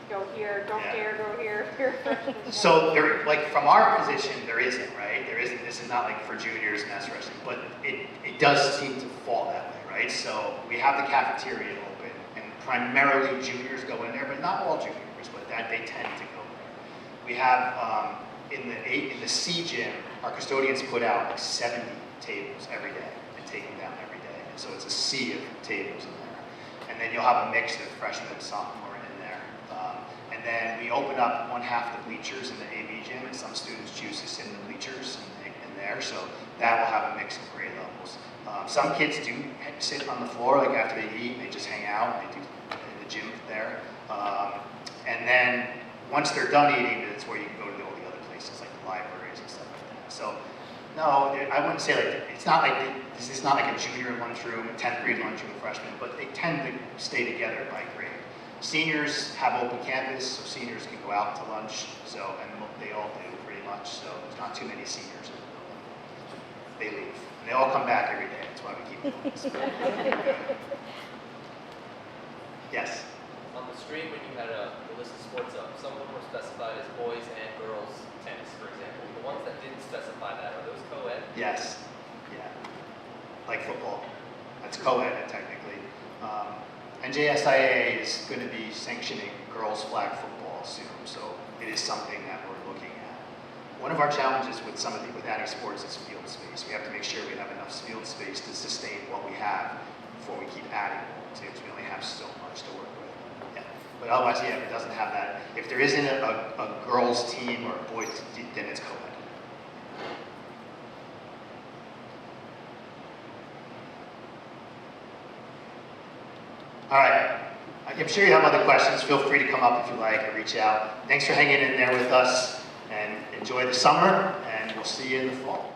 Speaker 11: go here, don't
Speaker 1: Yeah.
Speaker 11: dare go here, here freshmen go
Speaker 1: So there, like from our position, there isn't, right? There isn't. This is not like for juniors and that sort of thing, but it does seem to fall that way, right? So we have the cafeteria open, and primarily juniors go in there, but not all juniors, but that they tend to go there. We have in the C gym, our custodians put out like 70 tables every day and take them down every day, and so it's a sea of tables in there. And then you'll have a mix of freshman and sophomore in there. And then we open up one half the bleachers in the AV gym, and some students choose to sit in the bleachers in there, so that will have a mix of grade levels. Some kids do sit on the floor, like after they eat, and they just hang out, and they do in the gym there. And then once they're done eating, that's where you can go to all the other places, like the libraries and stuff like that. So, no, I wouldn't say like, it's not like, this is not like a junior lunchroom, a 10th grade lunchroom, freshman, but they tend to stay together by grade. Seniors have open campus, so seniors can go out to lunch, so, and they all do pretty much, so there's not too many seniors in the building. They leave. And they all come back every day, that's why we keep doing this. Yes?
Speaker 12: On the screen, when you had the list of sports up, some of them were specified as boys and girls tennis, for example. The ones that didn't specify that, are those co-ed?
Speaker 1: Yes, yeah, like football. That's co-ed technically. NJSIAA is going to be sanctioning girls flag football soon, so it is something that we're looking at. One of our challenges with with adding sports is field space. We have to make sure we have enough field space to sustain what we have before we keep adding more teams. We only have so much to work with. Yeah. But otherwise, yeah, if it doesn't have that, if there isn't a girls team or a boys team, then it's co-ed. All right. I'm sure you have other questions. Feel free to come up if you like or reach out. Thanks for hanging in there with us, and enjoy the summer, and we'll see you in the fall.